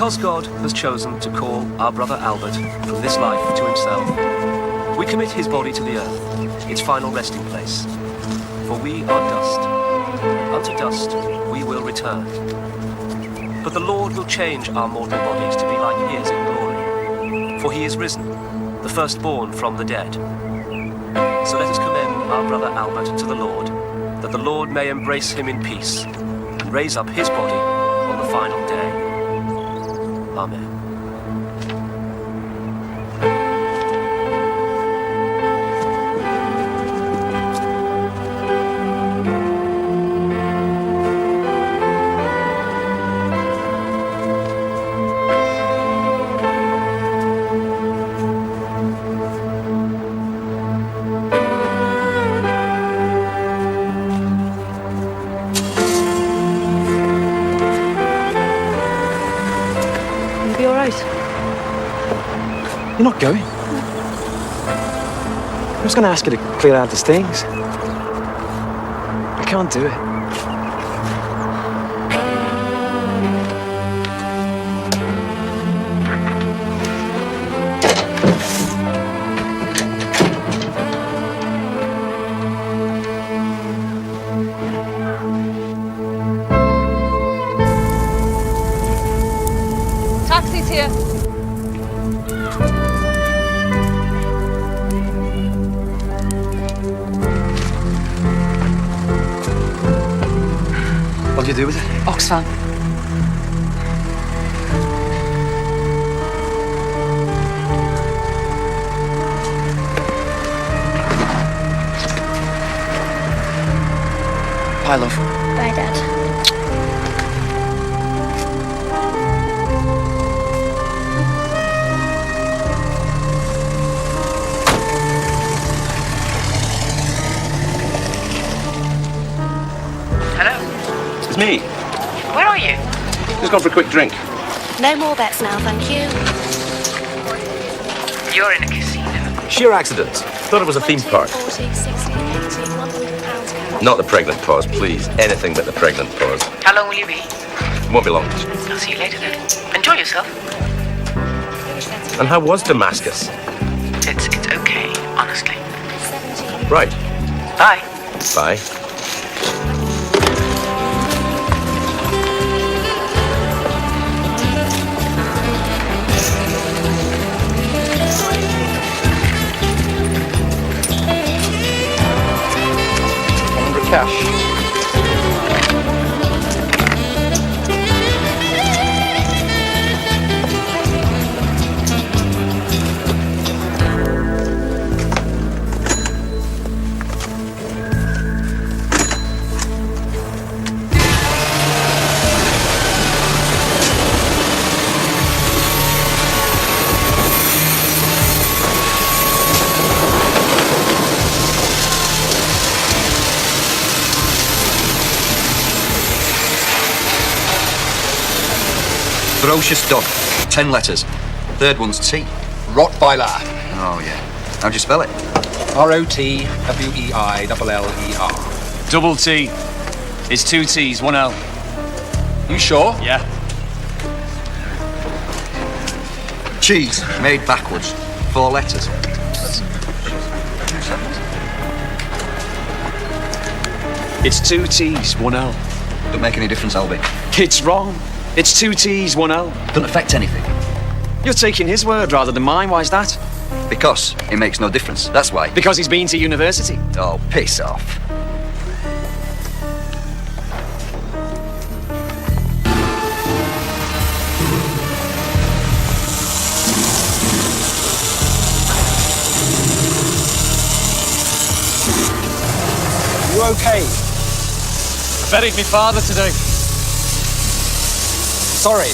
Because God has chosen to call our brother Albert from this life to himself, we commit his body to the earth, its final resting place. For we are dust, and unto dust we will return. But the Lord will change our mortal bodies to be like his in glory. For he is risen, the firstborn from the dead. So let us commend our brother Albert to the Lord, that the Lord may embrace him in peace, and raise up his body on the final day. Amen. You're not going? I was going to ask you to clear out the stains. I can't do it. Taxi's here. What do you do with it? Oxfam. Bye, love. Bye, Dad. It's me. Where are you? Just gone for a quick drink. No more bets now, thank you. You're in a casino. Sheer accident. Thought it was a theme park. 40, 60, 80, £100. Not the pregnant pause, please. Anything but the pregnant pause. How long will you be? Won't be long. I'll see you later then. Enjoy yourself. And how was Damascus? It's okay, honestly. Right. Bye. Bye. Cash. Ferocious dog. 10 letters. Third one's T. Rottweiler. Oh, yeah. How'd you spell it? Rotweiler. Double T. It's 2 T's, 1 L. You sure? Yeah. Cheese. Made backwards. 4 letters. It's 2 T's, 1 L. Don't make any difference, Albie. It's wrong. It's 2 T's, 1 L. Doesn't affect anything. You're taking his word rather than mine. Why's that? Because it makes no difference. That's why. Because he's been to university. Oh, piss off. You okay? I buried my father today. Sorry.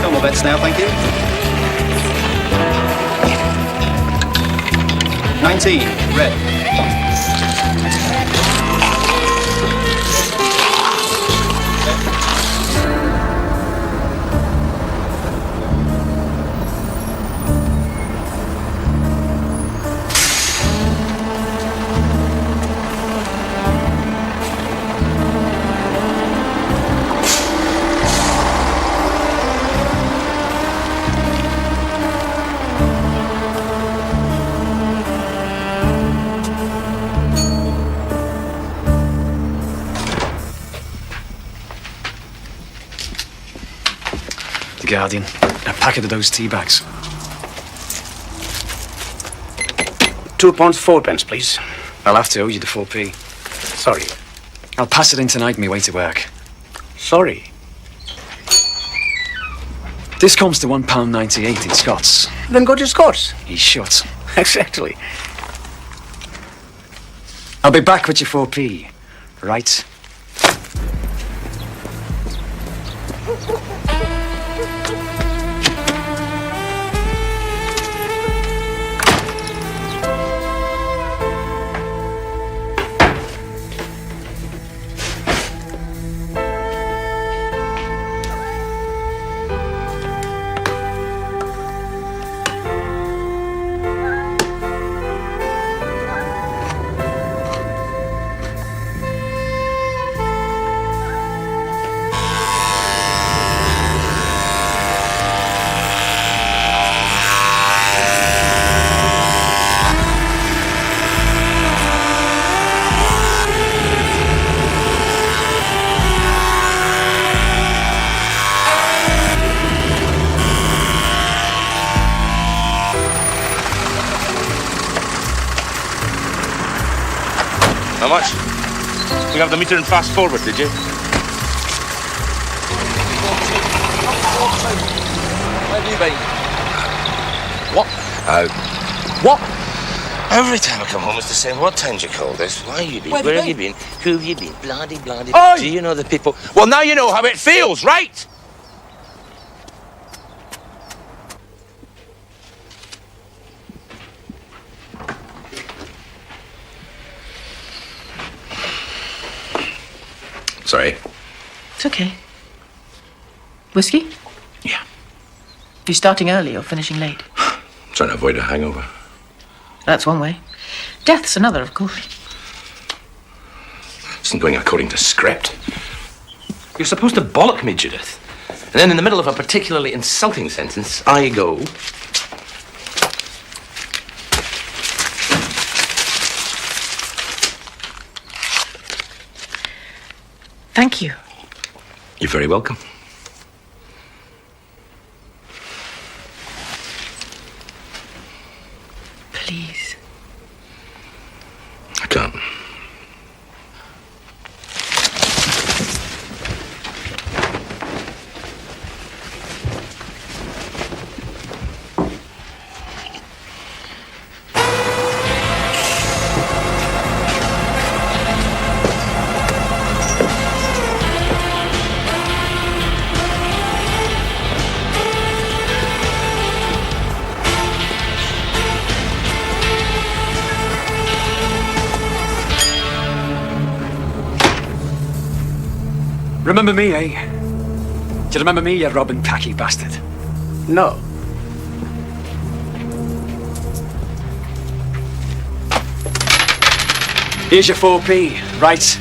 No more bets now, thank you. 19, red. Guardian. A packet of those tea bags. £2 4 please. I'll have to owe you the 4p. Sorry. I'll pass it in tonight on my way to work. Sorry. This comes to £1.98 in Scots. Then go to Scots. He's shut. Exactly. I'll be back with your 4p, right? How much? You have the meter and fast forward, did you? Where have you been? What? What? Every time I come home, it's the same. What time's you call this? Why have you been? Where have you Where have you been? Who have you been? Bloody. Oi! Do you know the people? Well, now you know how it feels, right? Sorry. It's okay. Whiskey? Yeah. You starting early or finishing late? Trying to avoid a hangover. That's one way. Death's another, of course. Isn't going according to script. You're supposed to bollock me, Judith. And then in the middle of a particularly insulting sentence, I go... Thank you. You're very welcome. Please. I can't. Remember me, eh? Do you remember me, you robbing packy bastard? No. Here's your 4p, right?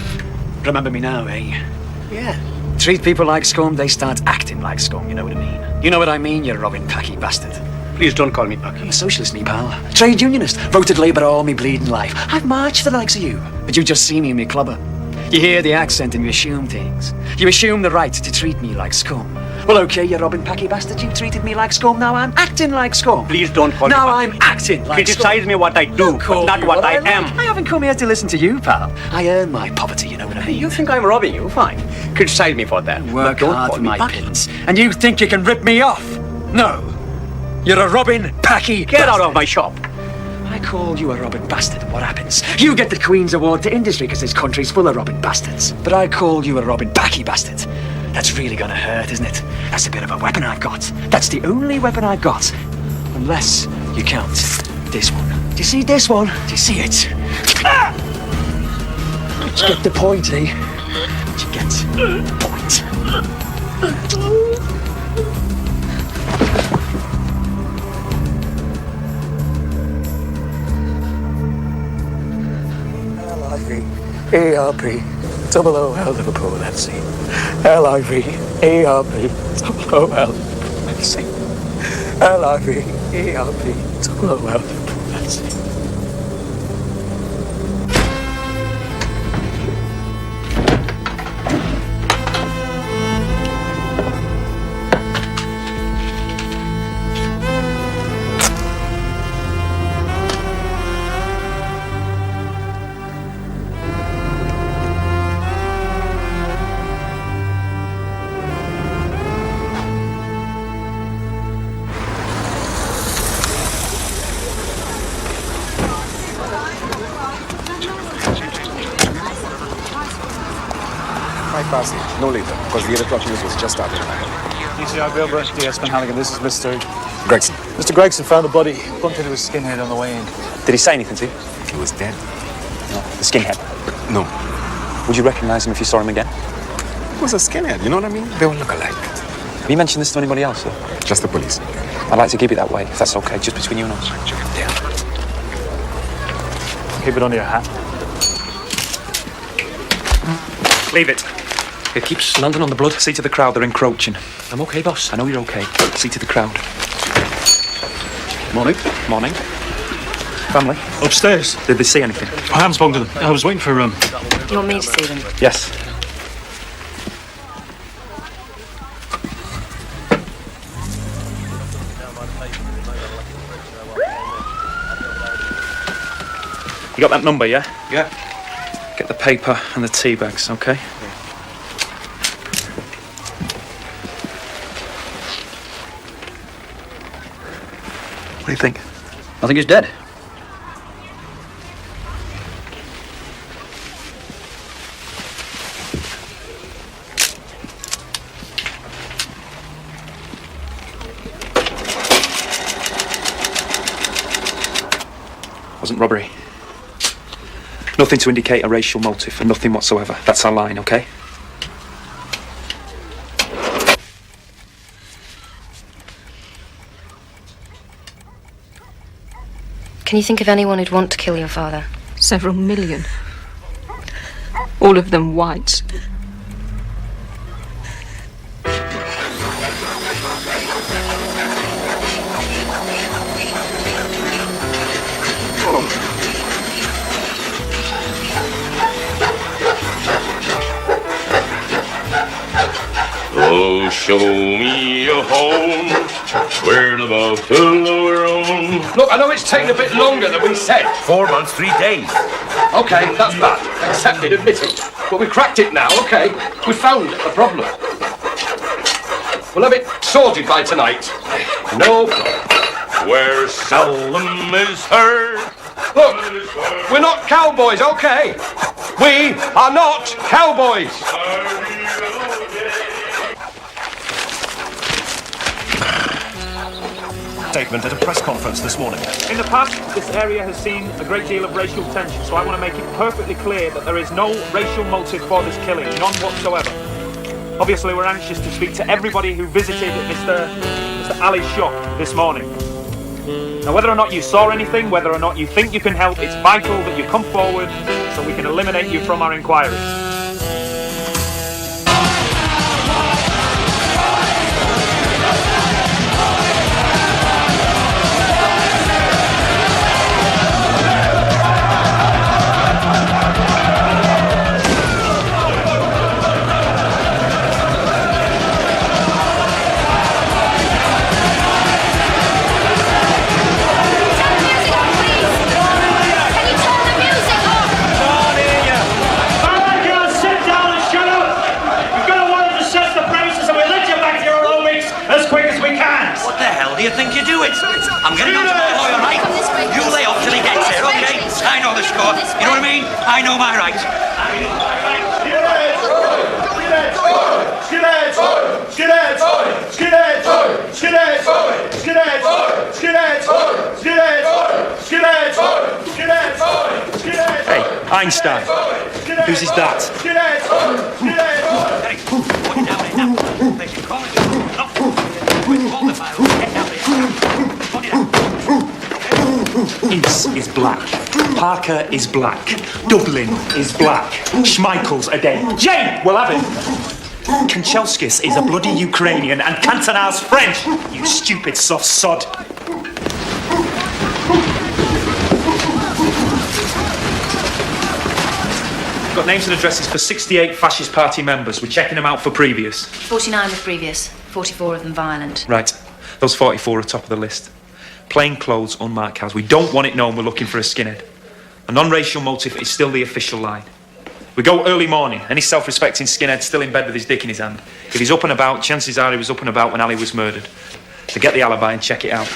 Remember me now, eh? Yeah. Treat people like scum, they start acting like scum, you know what I mean? You know what I mean, you robbing packy bastard? Please don't call me Bucky. I'm a socialist, me pal. Trade unionist. Voted Labour all me bleeding life. I've marched for the likes of you. But you just see me in me clubber. You hear the accent and you assume things. You assume the right to treat me like scum. Well, okay, you robbing packy bastard, you treated me like scum, now I'm acting like scum. Please don't call me Now Bucky. I'm acting like Criticize scum. me what I do, but not what I am. I haven't come here to listen to you, pal. I earn my poverty, you know what I mean? You think I'm robbing you? Fine. Criticize me for that. Work but don't hard call for me my Bucky. pittance, and you think you can rip me off? No. You're a robbing packy Get out bastard. of my shop. I call you a robbing bastard, and what happens? You get the Queen's Award to industry because this country's full of robbing bastards. But I call you a robbing packy bastard. That's really gonna hurt, isn't it? That's a bit of a weapon I've got. That's the only weapon I've got. Unless you count this one. Do you see this one? Do you see it? Ah! Did you get the point, eh? Did you get the point? L-I-V-A-R-P, double O-L, Liverpool, FC. L-I-V-A-R-P, double O-L, FC. L-I-V-A-R-P, double O-L, Liverpool, FC. fast, no later, because the 8 o'clock news was just started in my head. DCI Bilborough, DS Ben Halligan, this is Mr. Gregson. Mr. Gregson found a body bumped into a skinhead on the way in. Did he say anything to you? He was dead. No. The skinhead? No. Would you recognise him if you saw him again? He was a skinhead, you know what I mean? They all look alike. Have you mentioned this to anybody else, sir? Just the police. I'd like to keep it that way, if that's okay, just between you and us. Yeah. Keep it under your hat. Leave it. It keeps landing on the blood. See to the crowd, they're encroaching. I'm okay, boss. I know you're okay. See to the crowd. Morning. Morning. Family? Upstairs. Did they see anything? I haven't spoken to them. I was waiting for You want me to see them? Yes. You got that number, yeah? Yeah. Get the paper and the tea bags, okay? What do you think? I think he's dead. Wasn't robbery. Nothing to indicate a racial motive, and nothing whatsoever. That's our line, okay? Can you think of anyone who'd want to kill your father? Several million. All of them whites. Oh, show me a home where the buffalo roam. Look, I know it's taken a bit longer than we said. 4 months, 3 days. Okay, that's bad. Accepted, admitted. But we cracked it now, okay? We found the problem. We'll have it sorted by tonight. No problem. Where seldom is heard. Look, we're not cowboys, okay? We are not cowboys. Statement at a press conference this morning. In the past, this area has seen a great deal of racial tension, so I want to make it perfectly clear that there is no racial motive for this killing, none whatsoever. Obviously, we're anxious to speak to everybody who visited Mr. Ali's shop this morning. Now, whether or not you saw anything, whether or not you think you can help, it's vital that you come forward so we can eliminate you from our inquiry. Do you think you do it? I'm getting on to my lawyer, right? You lay off till he gets here, okay? I know the score. You know what I mean? I know my rights. Hey, Einstein. Who's his dad? Ince is black. Parker is black. Dublin is black. Schmeichel's a dead. Jane will have it. Kanchelskis is a bloody Ukrainian and Cantonar's French. You stupid soft sod. Got names and addresses for 68 fascist party members. We're checking them out for previous. 49 were previous, 44 of them violent. Right. Those 44 are top of the list. Plain clothes, unmarked cars. We don't want it known we're looking for a skinhead. A non-racial motive is still the official line. We go early morning. Any self-respecting skinhead still in bed with his dick in his hand. If he's up and about, chances are he was up and about when Ali was murdered. So get the alibi and check it out.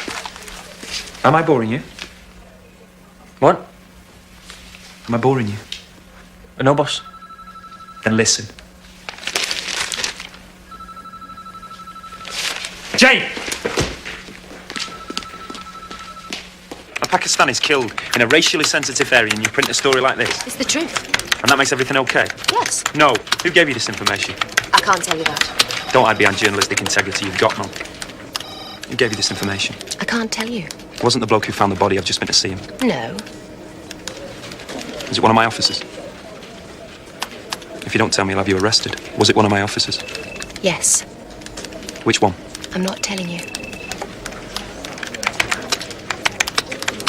Am I boring you? What? Am I boring you? No, boss. Then listen. Jane! A Pakistani's killed in a racially sensitive area and you print a story like this. It's the truth. And that makes everything okay? Yes. No. Who gave you this information? I can't tell you that. Don't hide behind journalistic integrity. You've got none. Who gave you this information? I can't tell you. It wasn't the bloke who found the body. I've just been to see him. No. Was it one of my officers? If you don't tell me, I'll have you arrested. Was it one of my officers? Yes. Which one? I'm not telling you.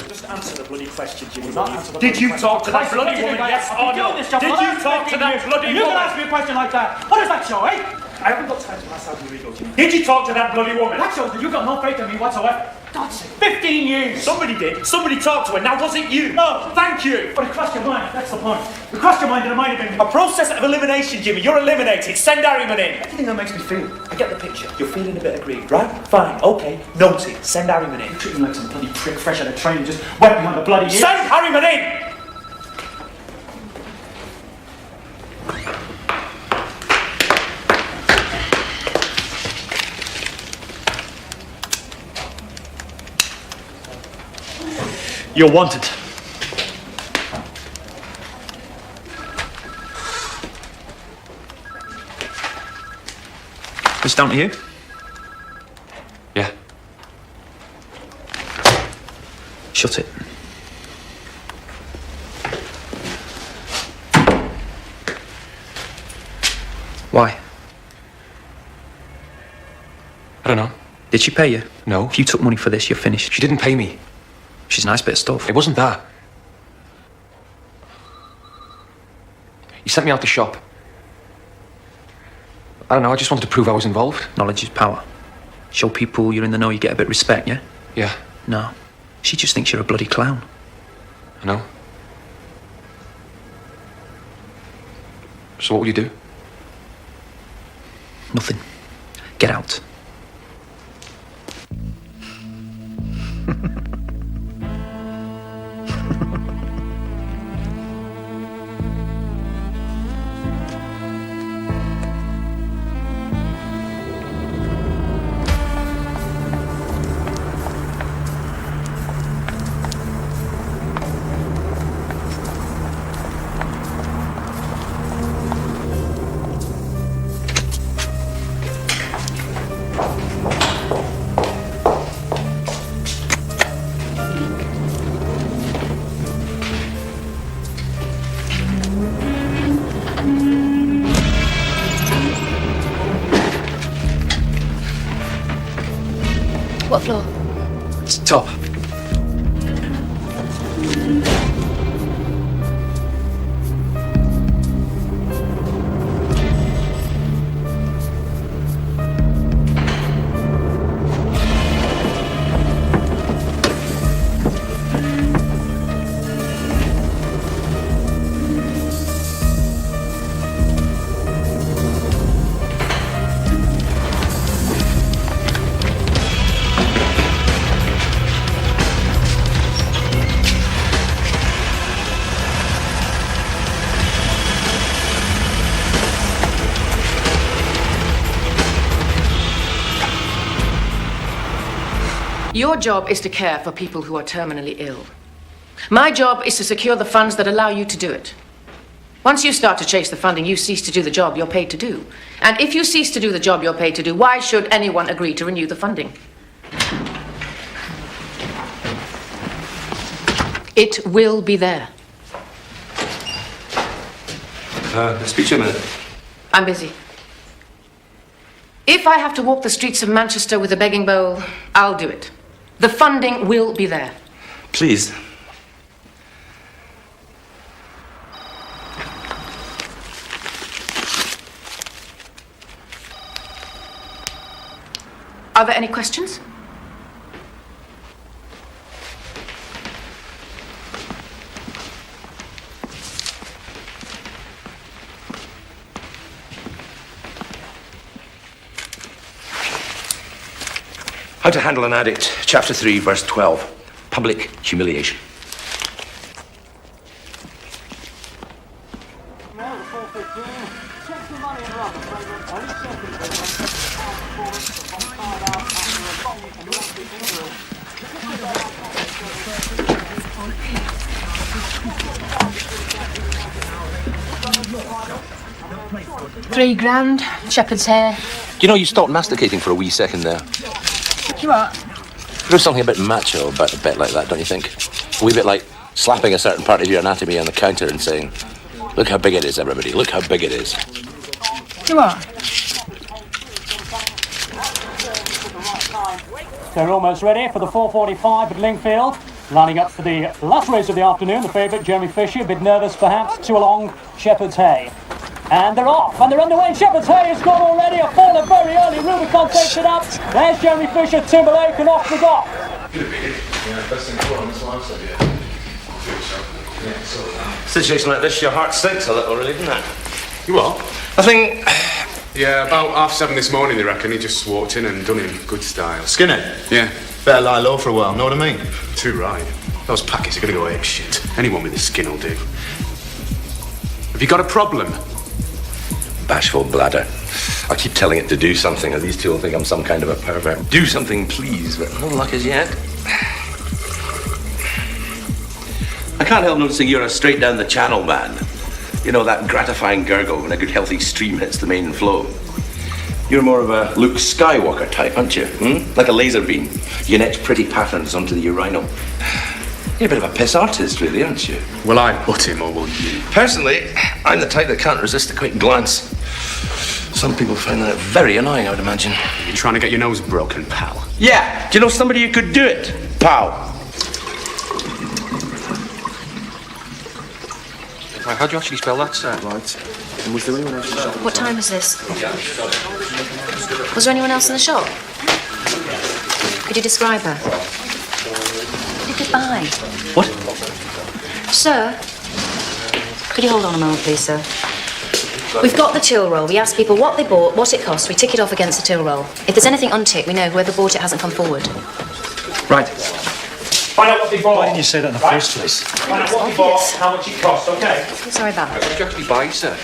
Just answer the bloody question, Jimmy. Did you talk to that bloody woman, yes or no? Did you talk to that bloody woman? You're going to ask me a question like that? What does that show, eh? I haven't got time to pass out your ego, Jimmy. Did you talk to that bloody woman? That shows that you've got no faith in me whatsoever. God's sake, 15 years! Somebody did. Somebody talked to her. Now, was it you? No. Thank you. But it crossed your mind, that's the point. It crossed your mind that it might have been... A process of elimination, Jimmy. You're eliminated. Send Harriman in. What do you think that makes me feel? I get the picture. You're feeling a bit aggrieved, right? Fine. Okay. Noted. Send Harriman in. You treat me like some bloody prick fresh out of training, just wet me on the bloody ear. Send Harriman in! You're wanted. It's down to you? Yeah. Shut it. Why? I don't know. Did she pay you? No. If you took money for this, you're finished. She didn't pay me. She's a nice bit of stuff. It wasn't that. You sent me out to shop. I don't know, I just wanted to prove I was involved. Knowledge is power. Show people you're in the know, you get a bit of respect, yeah? Yeah. No. She just thinks you're a bloody clown. I know. So what will you do? Nothing. Get out. What floor? It's top. Your job is to care for people who are terminally ill. My job is to secure the funds that allow you to do it. Once you start to chase the funding, you cease to do the job you're paid to do. And if you cease to do the job you're paid to do, why should anyone agree to renew the funding? It will be there. Speak to you a minute. I'm busy. If I have to walk the streets of Manchester with a begging bowl, I'll do it. The funding will be there. Please. Are there any questions? How to handle an addict, chapter 3, verse 12. Public humiliation. £3 grand, shepherd's hair. You know, you stopped masticating for a wee second there. You what? There's something a bit macho about a bit like that, don't you think? A wee bit like slapping a certain part of your anatomy on the counter and saying, look how big it is, everybody, look how big it is. You what? They're almost ready for the 4:45 at Lingfield. Lining up for the last race of the afternoon, the favourite, Jeremy Fisher, a bit nervous perhaps, 2 along, Shepherd's Hay. And they're off, and they're underway. Shepherd's Hay has gone already, a faller very early. Rubicon takes it up. There's Jeremy Fisher, Timberlake, and off we go. Situation like this, your heart sinks a little, really, doesn't it? You what? I think... Yeah, about 7:30 this morning, they reckon. He just walked in and done him good style. Skinner? Yeah. Better lie low for a while, know what I mean? Too right. Those packets are going to go ape shit. Anyone with a skin will do. Have you got a problem? Bashful bladder. I keep telling it to do something, and these two will think I'm some kind of a pervert. Do something, please, but no luck as yet. I can't help noticing you're a straight down the channel man. You know, that gratifying gurgle when a good healthy stream hits the main flow. You're more of a Luke Skywalker type, aren't you? Like a laser beam. You can etch pretty patterns onto the urinal. You're a bit of a piss artist, really, aren't you? Will I butt him or will you? Personally, I'm the type that can't resist a quick glance. Some people find that very annoying, I would imagine. You're trying to get your nose broken, pal. Yeah! Do you know somebody who could do it, pal? How do you actually spell that, sir? Right. And was there anyone else in the shop? What time was this? Was there anyone else in the shop? Could you describe her? Who could buy? What? Sir? Could you hold on a moment, please, sir? We've got the till roll. We ask people what they bought, what it cost. We tick it off against the till roll. If there's anything unticked, we know whoever bought it hasn't come forward. Right. Find out what they bought. Why didn't you say that in the first place? Find out what they bought, how much it cost, okay? Sorry about that. What did you actually buy, sir?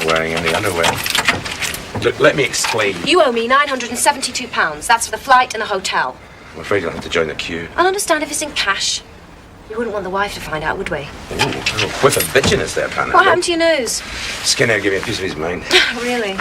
Wearing any underwear. Look, let me explain. You owe me £972. That's for the flight and the hotel. I'm afraid you'll have to join the queue. I'll understand if it's in cash. We wouldn't want the wife to find out, would we? Ooh, whiff of bitchiness there, Panna. What happened to your nose? Skinner gave me a piece of his mind. Really?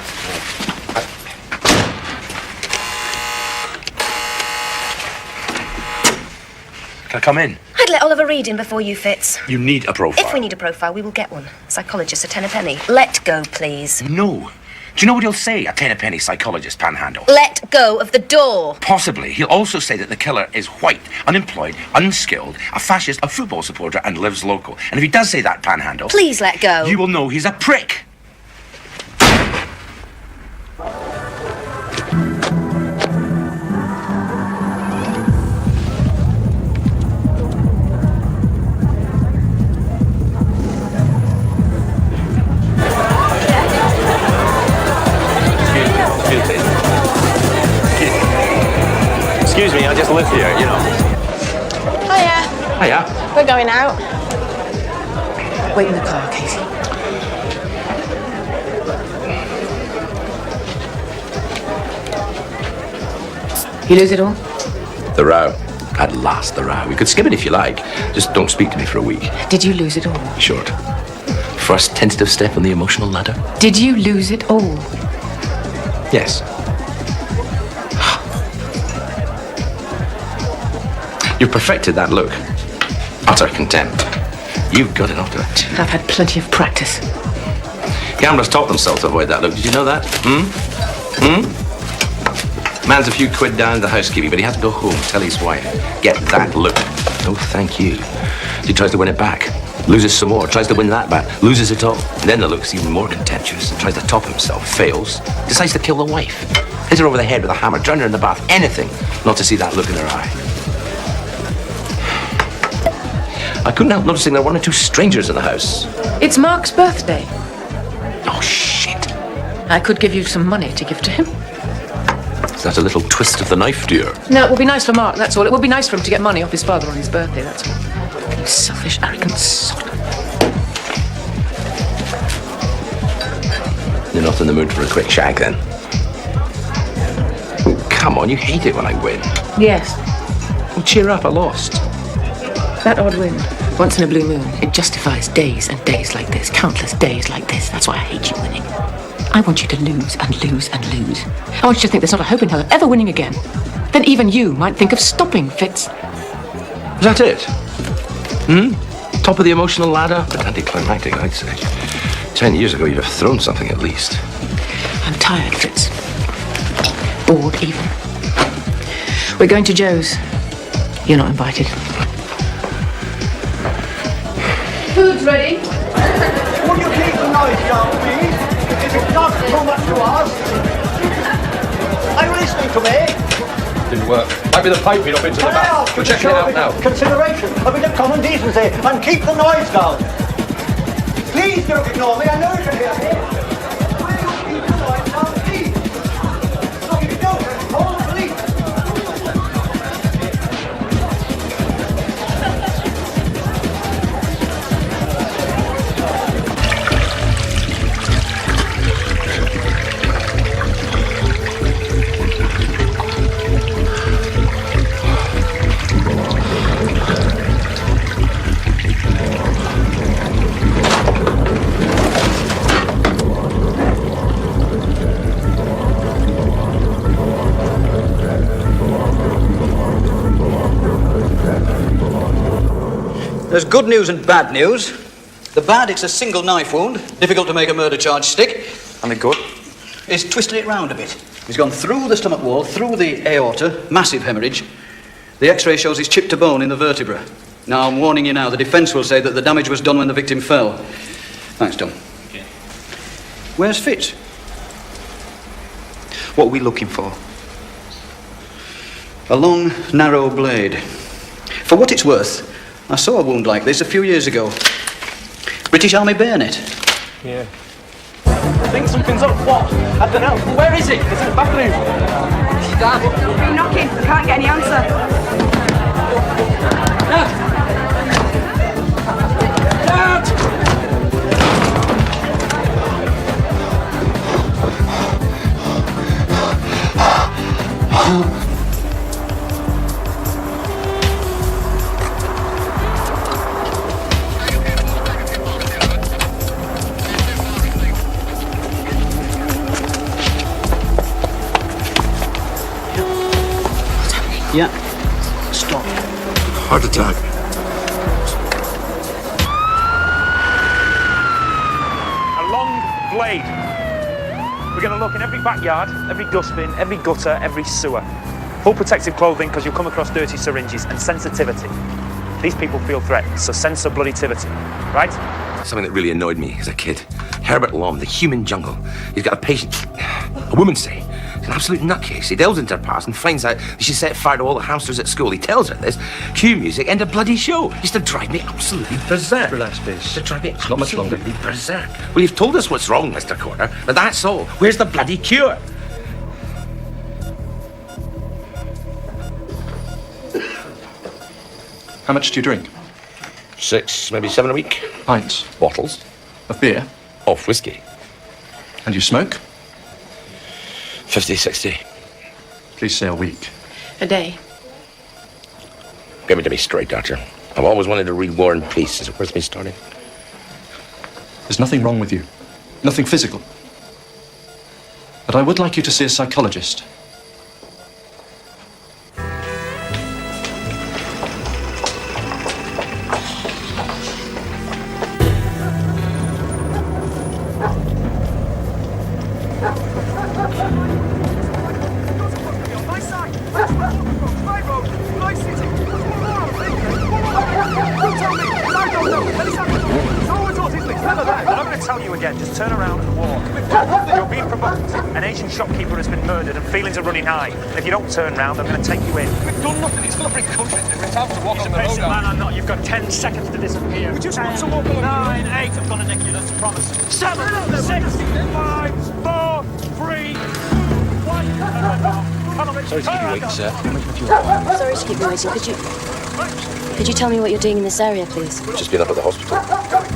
Can I come in? I'd let Oliver read in before you, Fitz. You need a profile. If we need a profile, we will get one. Psychologist, a tenner-penny. Let go, please. No. Do you know what he'll say, a tenner-penny psychologist panhandle? Let go of the door. Possibly. He'll also say that the killer is white, unemployed, unskilled, a fascist, a football supporter, and lives local. And if he does say that, panhandle... Please let go. You will know he's a prick. Excuse me, I just live here, you know. Hiya. Hiya. We're going out. Wait in the car, Casey. You lose it all? The row. At last, the row. We could skip it if you like. Just don't speak to me for a week. Did you lose it all? Short. First tentative step on the emotional ladder. Did you lose it all? Yes. You've perfected that look. Utter contempt. You've got it after that. I've had plenty of practice. Gamblers taught themselves to avoid that look. Did you know that? Man's a few quid down the housekeeping, but he had to go home, tell his wife, get that look. No, thank you. He tries to win it back. Loses some more, tries to win that back, loses it all. And then the look's even more contemptuous, tries to top himself, fails, decides to kill the wife. Hit her over the head with a hammer, drown her in the bath, anything, not to see that look in her eye. I couldn't help noticing there were one or two strangers in the house. It's Mark's birthday. Oh, shit. I could give you some money to give to him. Is that a little twist of the knife, dear? No, it would be nice for Mark, that's all. It would be nice for him to get money off his father on his birthday, that's all. You selfish, arrogant sod. You're not in the mood for a quick shag, then? Oh, come on, you hate it when I win. Yes. Well, cheer up, I lost. That odd win, once in a blue moon, it justifies days and days like this, countless days like this. That's why I hate you winning. I want you to lose and lose and lose. I want you to think there's not a hope in her ever winning again. Then even you might think of stopping, Fitz. Is that it? Top of the emotional ladder? But anticlimactic, I'd say. 10 years ago, you'd have thrown something at least. I'm tired, Fitz. Bored, even. We're going to Joe's. You're not invited. Food's ready. Will you keep the noise down, please? If it's not too much to ask. Are you listening to me? Didn't work. Might be the piping up into the bath. We're checking it out now. Consideration, a bit of common decency, and keep the noise down. Please don't ignore me. I know you can hear me. Will you keep the noise down, please? Look, if you don't, then call the police. There's good news and bad news. The bad, it's a single knife wound, difficult to make a murder charge stick. And the good? He's twisted it round a bit. He's gone through the stomach wall, through the aorta, massive hemorrhage. The X-ray shows he's chipped a bone in the vertebra. Now, I'm warning you now, the defence will say that the damage was done when the victim fell. Thanks, Tom. Okay. Where's Fitz? What are we looking for? A long, narrow blade. For what it's worth, I saw a wound like this a few years ago. British Army bayonet. Yeah. I think something's up. What? I don't know. Where is it? It's in the back room. Dad. I've been knocking. I can't get any answer. Dad! Yeah. Stop. Heart attack. A long blade. We're going to look in every backyard, every dustbin, every gutter, every sewer. Full protective clothing because you'll come across dirty syringes, and sensitivity. These people feel threatened, so sensor bloodytivity, right? Something that really annoyed me as a kid. Herbert Lom, the human jungle. He's got a patient, a woman say. He's an absolute nutcase. He delves into her past and finds out that she set fire to all the hamsters at school. He tells her this. Cue music, end of bloody show. Used to drive me absolutely berserk. Relax, please. To drive me It's not much longer. absolutely berserk. Well, you've told us what's wrong, Mr. Corder, but that's all. Where's the bloody cure? How much do you drink? 6, maybe 7 a week. Pints. Bottles. Of beer? Of whiskey. And you smoke? 50, 60. Please say a week. A day. Give me to me straight, Doctor. I've always wanted to read War and Peace. Is it worth me starting? There's nothing wrong with you. Nothing physical. But I would like you to see a psychologist. Don't tell me, 'cause I don't know. turn around and walk. You're being provoked. An Asian shopkeeper has been murdered and feelings are running high. If you don't turn round, I'm going to take you in. We've done nothing. It's not a brick country. We're entitled to walk on the road. Basic man, I'm not. You've got 10 seconds to disappear. We just want to walk along. 9, 8, I'm going to nick you, that's a promise. 7, 6, 5, 4, 3, 2, 1. Sorry to keep you waiting, sir. Sorry to keep you waiting. Could you tell me what you're doing in this area, please? Just been up at the hospital.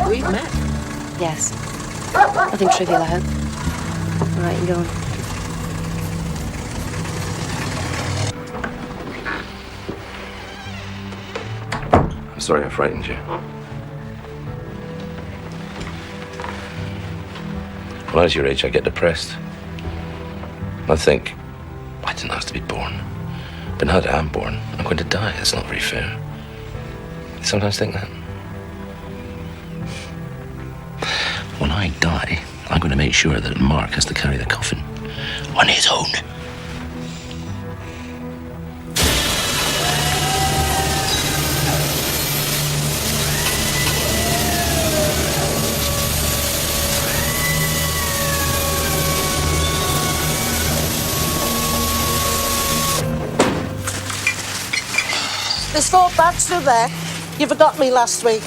We've met. Yes. Nothing trivial, I hope. All right, you go on. I'm sorry I frightened you. When I was your age, I get depressed. I think, I didn't ask to be born. But now that I'm born, I'm going to die. It's not very fair. You sometimes think that. When I die, I'm going to make sure that Mark has to carry the coffin on his own. There's 4 bags through there. You forgot me last week.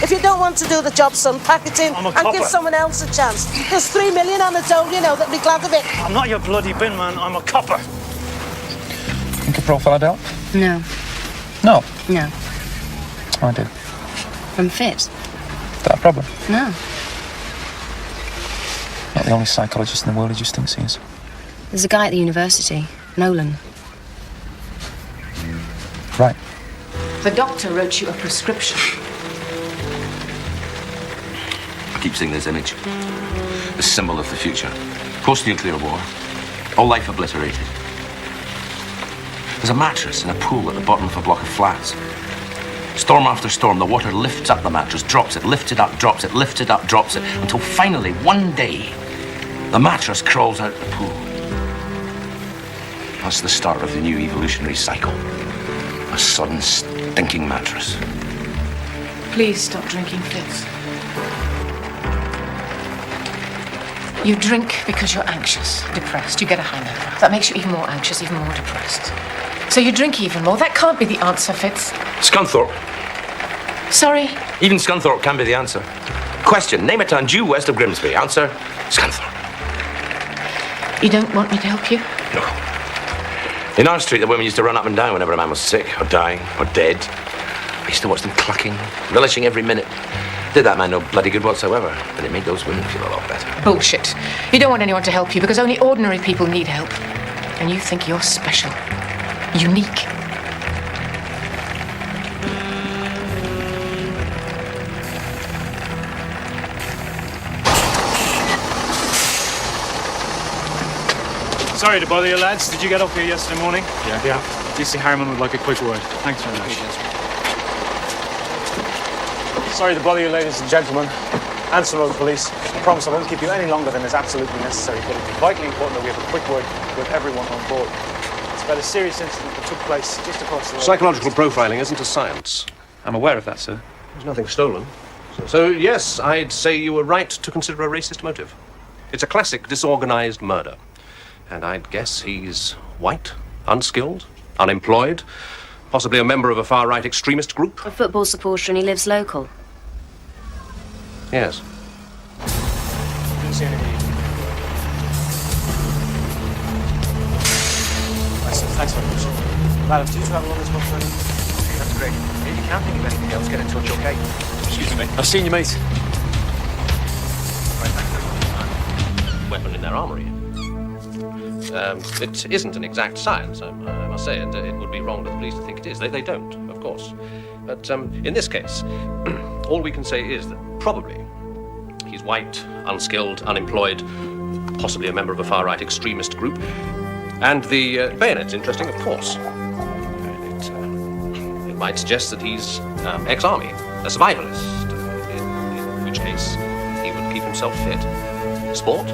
If you don't want to do the job, son, pack it in and give someone else a chance. There's 3 million on the dole, you know, that'd be glad of it. I'm not your bloody bin man, I'm a copper. Think a profile help? No. No. No. I do. I'm fit. Is that a problem? No. Not the only psychologist in the world who just thinks he is. There's a guy at the university, Nolan. Right. The doctor wrote you a prescription. I keep seeing this image. The symbol of the future. Post-nuclear war. All life obliterated. There's a mattress in a pool at the bottom of a block of flats. Storm after storm, the water lifts up the mattress, drops it, lifts it up, drops it, lifts it up, drops it, until finally, one day, the mattress crawls out the pool. That's the start of the new evolutionary cycle. A sudden, stinking mattress. Please stop drinking, Fitz. You drink because you're anxious, depressed. You get a hangover. That makes you even more anxious, even more depressed. So you drink even more. That can't be the answer, Fitz. Scunthorpe. Sorry? Even Scunthorpe can be the answer. Question, name a town due west of Grimsby. Answer, Scunthorpe. You don't want me to help you? No. In our street, the women used to run up and down whenever a man was sick, or dying, or dead. I used to watch them clucking, relishing every minute. Did that man no bloody good whatsoever, but it made those women feel a lot better. Bullshit. You don't want anyone to help you because only ordinary people need help. And you think you're special. Unique. Sorry to bother you, lads. Did you get up here yesterday morning? Yeah. DC Harriman would like a quick word. Thanks very much. Sorry to bother you, ladies and gentlemen. Anson Road Police. I promise I won't keep you any longer than is absolutely necessary, but it's vitally important that we have a quick word with everyone on board. It's about a serious incident that took place just across the road. Psychological profiling isn't a science. I'm aware of that, sir. There's nothing stolen. So yes, I'd say you were right to consider a racist motive. It's a classic disorganized murder. And I'd guess he's white, unskilled, unemployed, possibly a member of a far-right extremist group. A football supporter, and he lives local. Yes. Didn't see anything. Thanks very much. Madam, do you travel on this bus ready? That's great. If you can't think of anything else, get in touch, okay? Excuse me. I've seen you, mate. Weapon in their armory. It isn't an exact science, I must say, and it would be wrong for the police to think it is. They don't, of course. But in this case, all we can say is that probably he's white, unskilled, unemployed, possibly a member of a far-right extremist group. And the bayonet's interesting, of course. It might suggest that he's ex-army, a survivalist, in which case he would keep himself fit. Sport?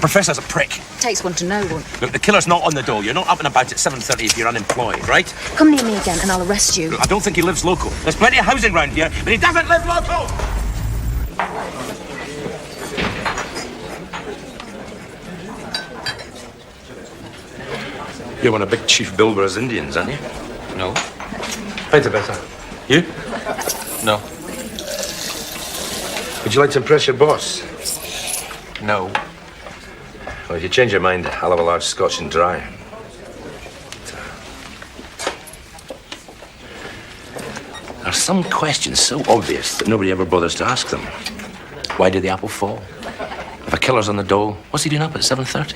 professor's a prick. Takes one to know one. Look, the killer's not on the dole. You're not up and about at 7:30 if you're unemployed, right? Come near me again and I'll arrest you. Look, I don't think he lives local. There's plenty of housing round here, but he doesn't live local! You're one of Big Chief Bilber's Indians, aren't you? No. Paint it better. You? No. Would you like to impress your boss? No. Well, if you change your mind, I'll have a large Scotch and dry. There are some questions so obvious that nobody ever bothers to ask them. Why did the apple fall? If a killer's on the dole, what's he doing up at 7:30?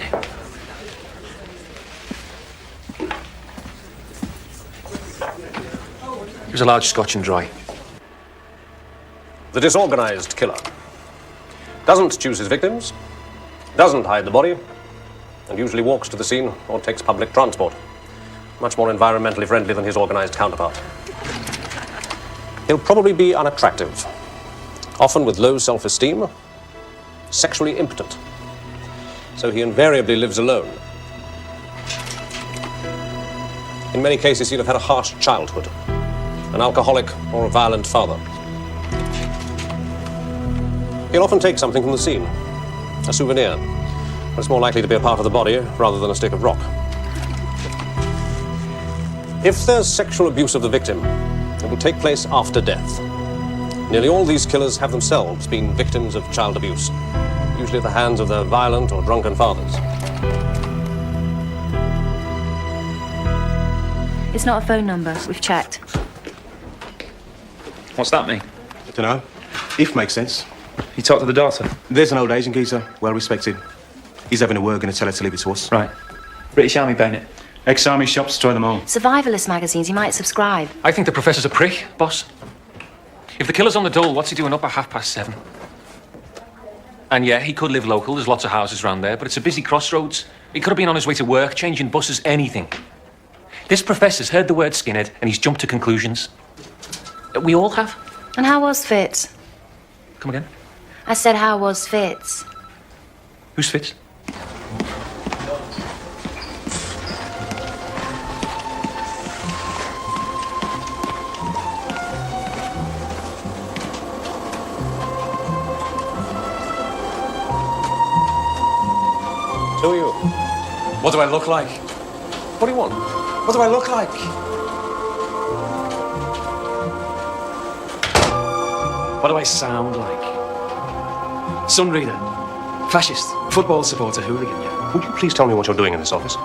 Here's a large Scotch and dry. The disorganized killer doesn't choose his victims, doesn't hide the body, and usually walks to the scene or takes public transport. Much more environmentally friendly than his organized counterpart. He'll probably be unattractive, often with low self-esteem, sexually impotent. So he invariably lives alone. In many cases, he'll have had a harsh childhood, an alcoholic or a violent father. He'll often take something from the scene, a souvenir, but it's more likely to be a part of the body rather than a stick of rock. If there's sexual abuse of the victim, it will take place after death. Nearly all these killers have themselves been victims of child abuse, usually at the hands of their violent or drunken fathers. It's not a phone number. We've checked. What's that mean? Dunno. If makes sense. You talked to the daughter? There's an old Asian geezer, well respected. He's having a word, going to tell her to leave it to us. Right. British Army bayonet. Ex-army shops, destroy them all. Survivalist magazines, you might subscribe. I think the professor's a prick, boss. If the killer's on the dole, what's he doing up at 7:30? And yeah, he could live local, there's lots of houses around there, but it's a busy crossroads. He could have been on his way to work, changing buses, anything. This professor's heard the word skinhead and he's jumped to conclusions. We all have. And how was Fitz? Come again? I said, how was Fitz? Who's Fitz? Who are you? What do I look like? What do you want? What do I look like? What do I sound like? Sun reader, fascist, football supporter, hooligan, yeah. Would you please tell me what you're doing in this office?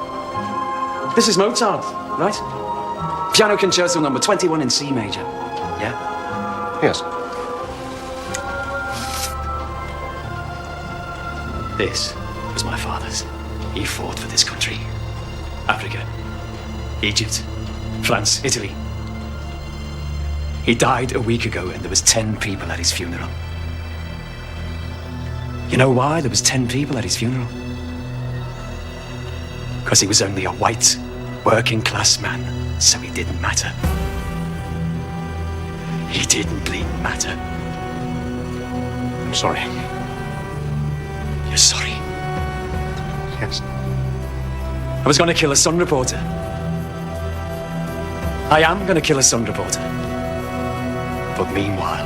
This is Mozart, right? Piano Concerto number 21 in C major, yeah? Yes. This was my father's. He fought for this country. Africa, Egypt, France, Italy. He died a week ago and there was 10 people at his funeral. You know why there was 10 people at his funeral? Because he was only a white, working class man, so he didn't matter. He didn't bleeding matter. I'm sorry. You're sorry? Yes. I was going to kill a Sun reporter. I am going to kill a Sun reporter. But meanwhile,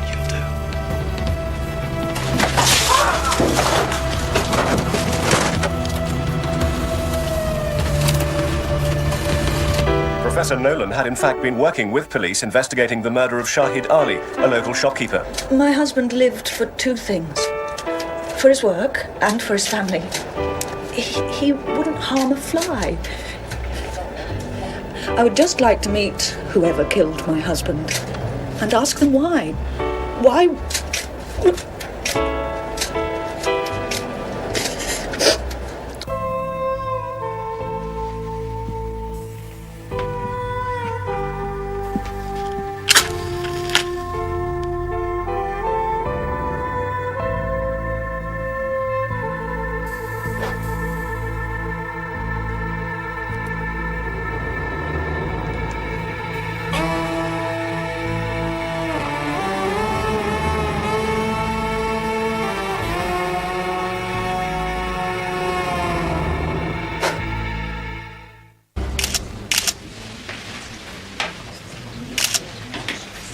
you'll do. Professor Nolan had in fact been working with police investigating the murder of Shahid Ali, a local shopkeeper. My husband lived for two things. For his work and for his family. He wouldn't harm a fly. I would just like to meet whoever killed my husband and ask them why. Why?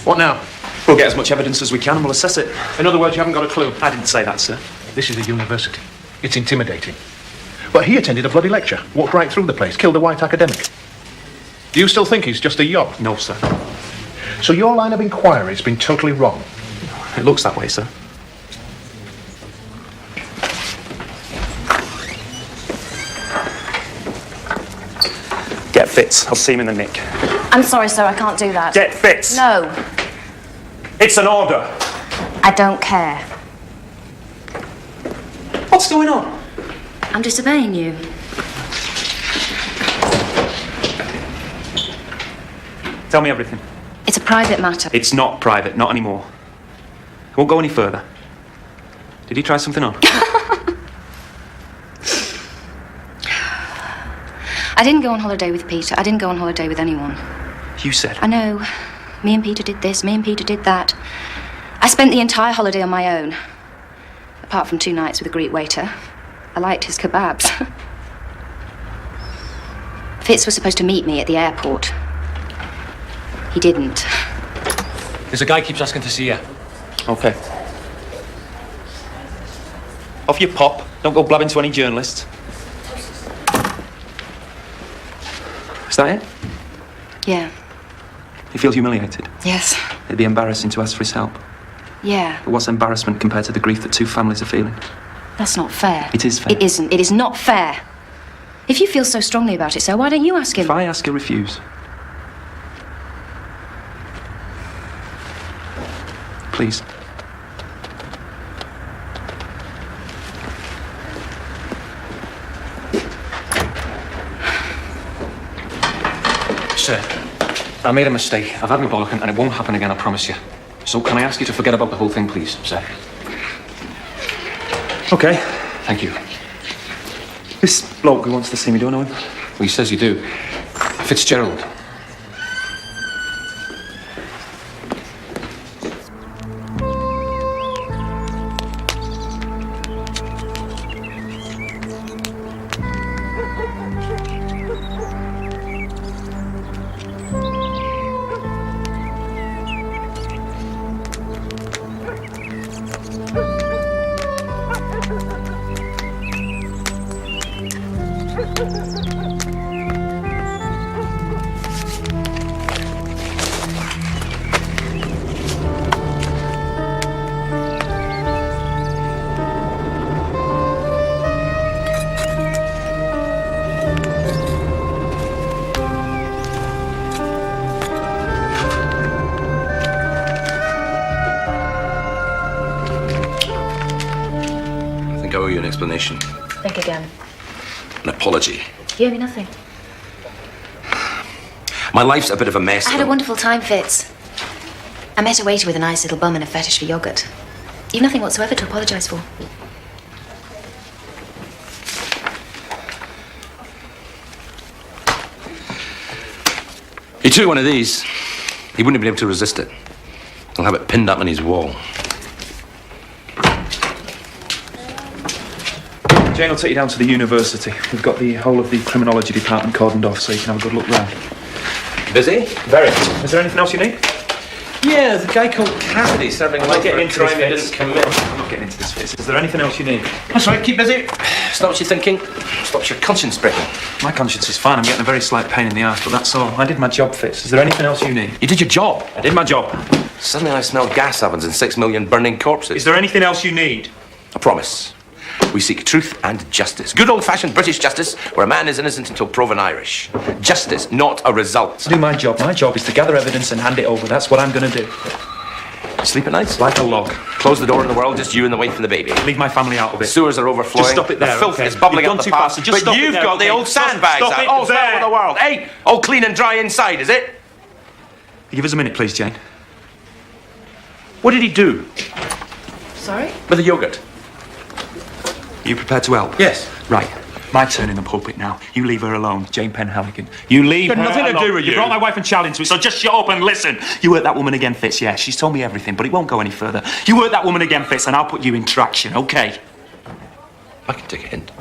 What now? We'll get as much evidence as we can and we'll assess it. In other words, you haven't got a clue. I didn't say that, sir. This is a university. It's intimidating. But he attended a bloody lecture, walked right through the place, killed a white academic. Do you still think he's just a yob? No, sir. So your line of inquiry's been totally wrong? It looks that way, sir. Get Fitz. I'll see him in the nick. I'm sorry, sir, I can't do that. Get Fitz! No, It's an order! I don't care. What's going on? I'm disobeying you. Tell me everything. It's a private matter. It's not private, not anymore. I won't go any further. Did he try something on? I didn't go on holiday with Peter. I didn't go on holiday with anyone. You said. I know. Me and Peter did this, me and Peter did that. I spent the entire holiday on my own. Apart from 2 nights with a Greek waiter. I liked his kebabs. Fitz was supposed to meet me at the airport. He didn't. There's a guy keeps asking to see you. Okay. Off you pop. Don't go blabbing to any journalists. Is that it? Yeah. He feels humiliated. Yes. It'd be embarrassing to ask for his help. Yeah. But what's embarrassment compared to the grief that 2 families are feeling? That's not fair. It is fair. It isn't. It is not fair. If you feel so strongly about it, sir, why don't you ask him? If I ask, he'll refuse. Please. Sir, I made a mistake. I've had my bollocking and it won't happen again, I promise you. So can I ask you to forget about the whole thing, please, sir? Okay. Thank you. This bloke who wants to see me, do I know him? Well, he says you do. Fitzgerald. I owe you an explanation. Think again. An apology. You owe me nothing. My life's a bit of a mess. I had a wonderful time, Fitz. I met a waiter with a nice little bum and a fetish for yogurt. You've nothing whatsoever to apologise for. He took one of these. He wouldn't have been able to resist it. He'll have it pinned up on his wall. Jane will take you down to the university. We've got the whole of the criminology department cordoned off so you can have a good look round. Busy? Very. Is there anything else you need? Yeah, there's a guy called Cassidy serving life for a crime he didn't commit. I'm not getting into this, Fitz. Is there anything else you need? That's right, keep busy. Stops you thinking, stops your conscience breaking. My conscience is fine. I'm getting a very slight pain in the arse, but that's all. I did my job, Fitz. Is there anything else you need? You did your job. I did my job. Suddenly I smell gas ovens and 6 million burning corpses. Is there anything else you need? I promise. We seek truth and justice. Good old-fashioned British justice, where a man is innocent until proven Irish. Justice, not a result. To do my job. My job is to gather evidence and hand it over. That's what I'm going to do. Sleep at night? Like a log. Close the door to the world, just you and the wife and the baby. Leave my family out of it. Sewers are overflowing. Just stop it there, The filth okay? is bubbling You've up gone the too past. fast, just But stop it you've there, got the okay? old sandbags Stop out. it All there. over the world. Hey, all clean and dry inside, is it? Give us a minute, please, Jane. What did he do? Sorry? With the yogurt. Are you prepared to help? Yes. Right. My turn in the pulpit now. You leave her alone, Jane Penhaligon. You leave Got her nothing to alone. do with you. brought my wife and child into it, so just shut up and listen. You hurt that woman again, Fitz, yeah. She's told me everything, but it won't go any further. You hurt that woman again, Fitz, and I'll put you in traction, okay? I can take a hint.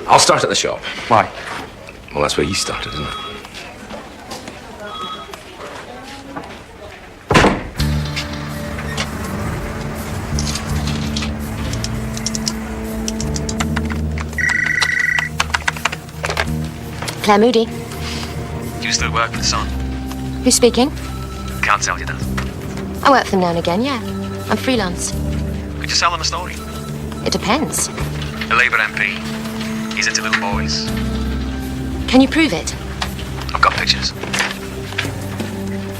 I'll start at the shop. Why? Well, that's where he started, isn't it? Claire Moody. Do you still work for the Sun? Who's speaking? Can't tell you that. I work for them now and again, yeah. I'm freelance. Could you sell them a story? It depends. A Labour MP. He's into little boys. Can you prove it? I've got pictures.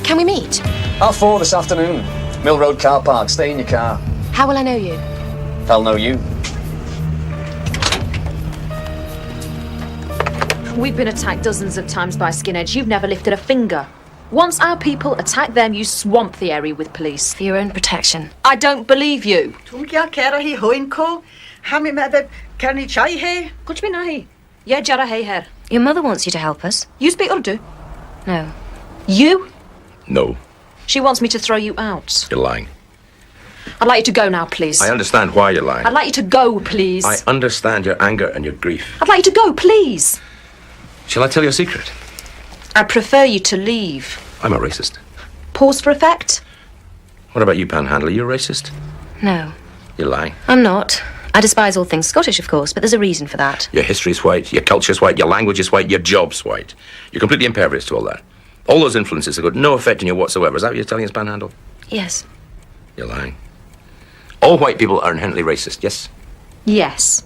Can we meet? 4:30 this afternoon. Mill Road car park. Stay in your car. How will I know you? I'll know you. We've been attacked dozens of times by skinheads. You've never lifted a finger. Once our people attack them, you swamp the area with police. For your own protection. I don't believe you. तुम क्या कह रही हो इनको? हमें मदद करनी चाहिए? कुछ भी नहीं. ये जा रहा है. Your mother wants you to help us. You speak Urdu? No. You? No, She wants me to throw you out. you're lying. I'd like you to go now, please. I understand why you're lying. I'd like you to go, please. I understand your anger and your grief. I'd like you to go, please. Shall I tell you a secret? I'd prefer you to leave. I'm a racist. Pause for effect? What about you, Panhandler? You a racist? No. You're lying. I'm not. I despise all things Scottish, of course, but there's a reason for that. Your history's white, your culture's white, your language is white, your job's white. You're completely impervious to all that. All those influences have got no effect on you whatsoever. Is that what you're telling us, Panhandle? Yes. You're lying. All white people are inherently racist, yes? Yes.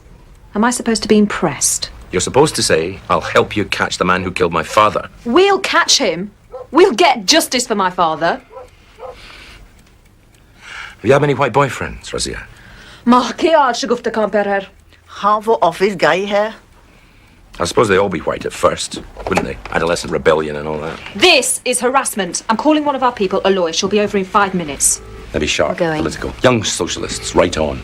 Am I supposed to be impressed? You're supposed to say, I'll help you catch the man who killed my father. We'll catch him. We'll get justice for my father. Have you had many white boyfriends, Razia? माँ के आज शगुफ्ता कहाँ पर है? हाँ वो office गई है. I suppose they'd all be white at first, wouldn't they? Adolescent rebellion and all that. This is harassment. I'm calling one of our people, Aloy. She'll be over in 5 minutes. They'd be sharp, We're going. political. Young socialists, right on.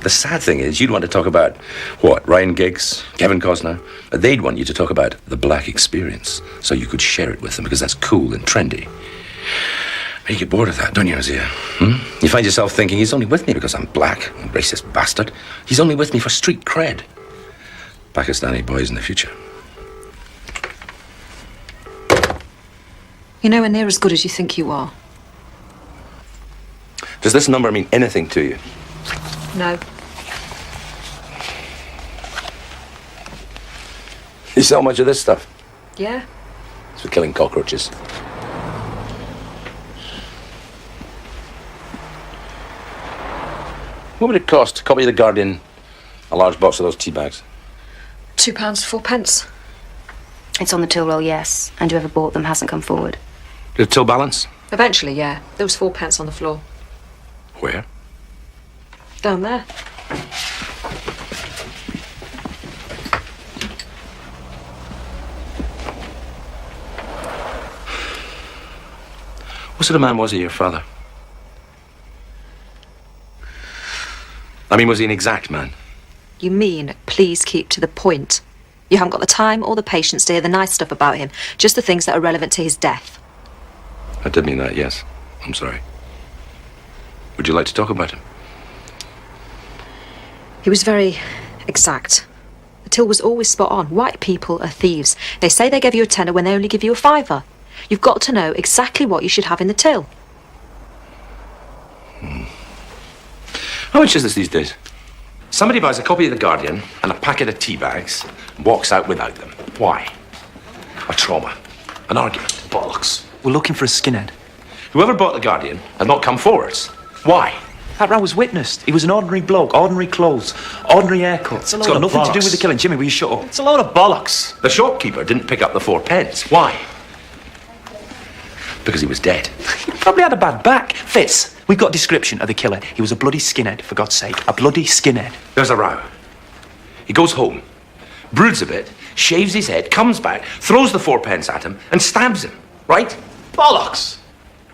The sad thing is, you'd want to talk about, what, Ryan Giggs, Kevin Costner? They'd want you to talk about the black experience, so you could share it with them, because that's cool and trendy. But you get bored of that, don't you, Azia? You find yourself thinking, he's only with me because I'm black, a racist bastard. He's only with me for street cred. Pakistani boys in the future. You're nowhere near as good as you think you are. Does this number mean anything to you? No. You sell much of this stuff? Yeah? It's for killing cockroaches. What would it cost to copy The Guardian a large box of those tea bags? £2, 4p. It's on the till roll, yes. And whoever bought them hasn't come forward. Did the till balance? Eventually, yeah. There was 4p on the floor. Where? Down there. What sort of man was he, your father? I mean, was he an exact man? You mean, please keep to the point. You haven't got the time or the patience to hear the nice stuff about him, just the things that are relevant to his death. I did mean that, yes. I'm sorry. Would you like to talk about him? He was very exact. The till was always spot on. White people are thieves. They say they give you a tenner when they only give you a fiver. You've got to know exactly what you should have in the till. How much is this these days? Somebody buys a copy of The Guardian and a packet of tea bags and walks out without them. Why? A trauma. An argument. Bollocks. We're looking for a skinhead. Whoever bought The Guardian had not come forwards. Why? That row was witnessed. He was an ordinary bloke, ordinary clothes, ordinary haircut. It's got nothing to do with the killing. Jimmy, will you shut up? It's a load of bollocks. The shopkeeper didn't pick up the 4p. Why? Because he was dead. He probably had a bad back. Fitz, we've got a description of the killer. He was a bloody skinhead, for God's sake. A bloody skinhead. There's a row. He goes home, broods a bit, shaves his head, comes back, throws the 4p at him, and stabs him. Right? Bollocks!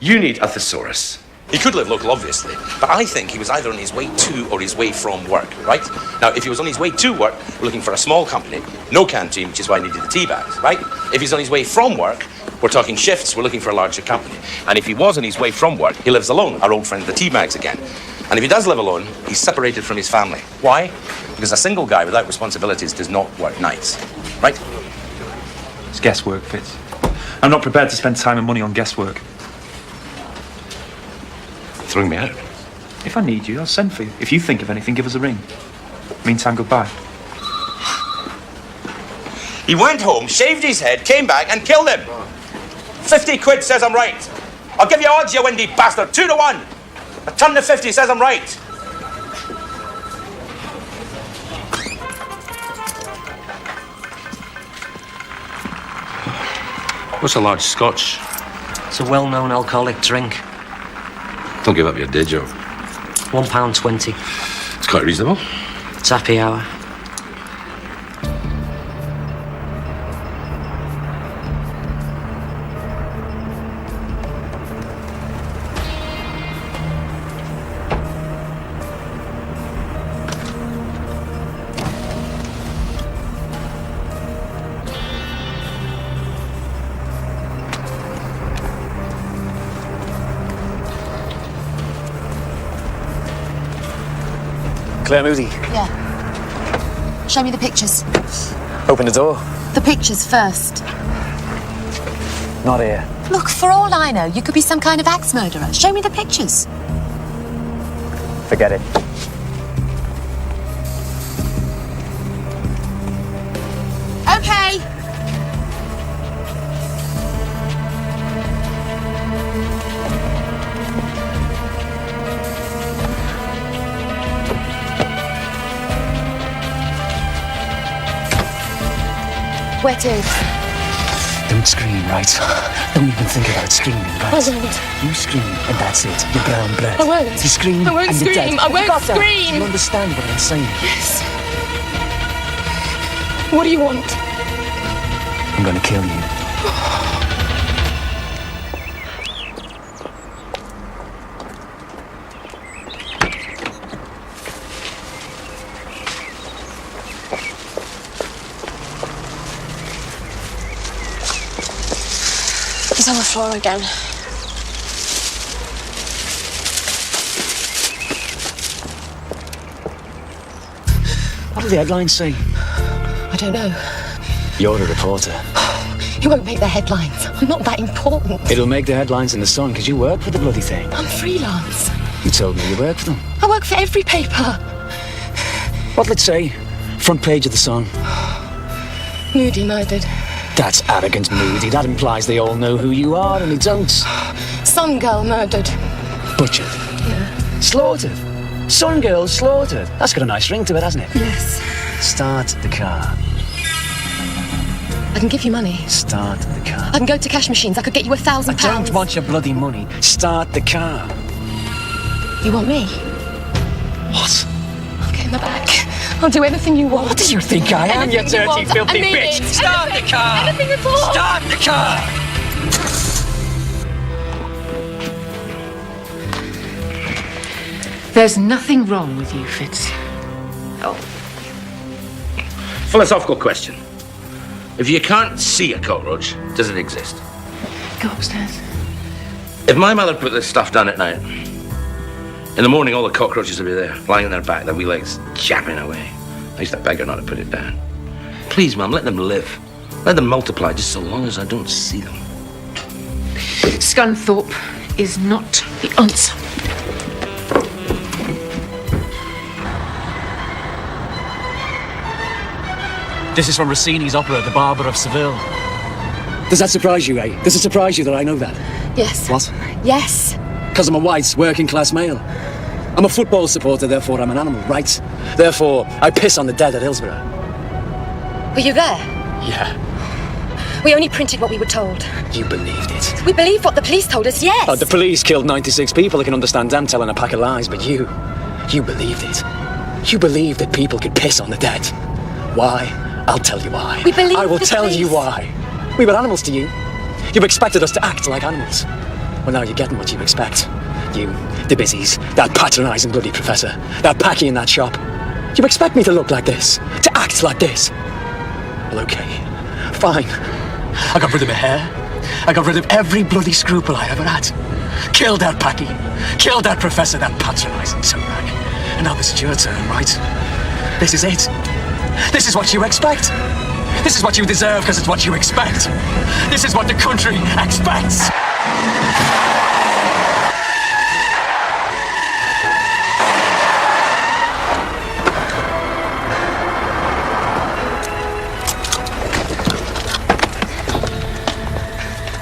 You need a thesaurus. He could live local, obviously, but I think he was either on his way to or his way from work, right? Now, if he was on his way to work, we're looking for a small company, no canteen, which is why he needed the tea bags, right? If he's on his way from work, we're talking shifts, we're looking for a larger company. And if he was on his way from work, he lives alone, our old friend the tea bags again. And if he does live alone, he's separated from his family. Why? Because a single guy without responsibilities does not work nights. Right? It's guesswork, Fitz. I'm not prepared to spend time and money on guesswork. Throwing me out? If I need you, I'll send for you. If you think of anything, give us a ring. Meantime, goodbye. He went home, shaved his head, came back and killed him. 50 quid says I'm right. I'll give you odds, you windy bastard. 2 to 1. A turn to 50 says I'm right. What's a large scotch? It's a well-known alcoholic drink. Don't give up your day job. £1.20. It's quite reasonable. It's happy hour. Claire Moody. Yeah. Show me the pictures. Open the door. The pictures first. Not here. Look, for all I know, you could be some kind of axe murderer. Show me the pictures. Forget it. Okay. Where to? Don't scream, right? Don't even think about screaming, right? I won't. You scream, and that's it. You're brown blood. I won't. You scream, I won't and you're scream. dead. I won't You got that? scream. You understand what I'm saying? Yes. What do you want? I'm gonna kill you. He's on the floor again. What do the headlines say? I don't know. You're a reporter. You won't make the headlines. I'm not that important. It'll make the headlines in the Sun because you work for the bloody thing. I'm freelance. You told me you work for them. I work for every paper. What'll it say? Front page of the Sun. Moody murdered. That's arrogant, Moody. That implies they all know who you are, and they don't. Sun girl murdered. Butchered. Yeah. Slaughtered. Sun girl slaughtered. That's got a nice ring to it, hasn't it? Yes. Start the car. I can give you money. Start the car. I can go to cash machines. I could get you £1,000. I don't want your bloody money. Start the car. You want me? What? I'll get in the back. I'll do anything you want. What do you think I am, you Anything dirty, want. filthy I mean bitch? it. Start the car! Anything at all! Start the car! There's nothing wrong with you, Fitz. Oh. Philosophical question. If you can't see a cockroach, does it exist? Go upstairs. If my mother put this stuff down at night, in the morning all the cockroaches would be there, lying on their back, their wee legs chapping away. I used to beg her not to put it down. Please, Mum, let them live. Let them multiply just so long as I don't see them. Scunthorpe is not the answer. This is from Rossini's opera, The Barber of Seville. Does that surprise you, eh? Does it surprise you that I know that? Yes. What? Yes. Because I'm a white, working-class male. I'm a football supporter, therefore I'm an animal, right? Therefore, I piss on the dead at Hillsborough. Were you there? Yeah. We only printed what we were told. You believed it. We believed what the police told us, yes. The police killed 96 people. I can understand them telling a pack of lies, but you believed it. You believed that people could piss on the dead. Why? I'll tell you why. We believed I will the tell police. you why. We were animals to you. You expected us to act like animals. Well, now you're getting what you expect. You, the busies, that patronising bloody professor, that packy in that shop. You expect me to look like this? To act like this? Well, okay. Fine. I got rid of my hair. I got rid of every bloody scruple I ever had. Kill that Packy. Kill that professor, that patronising tumrag. And now this is your turn, right? This is it. This is what you expect. This is what you deserve because it's what you expect. This is what the country expects.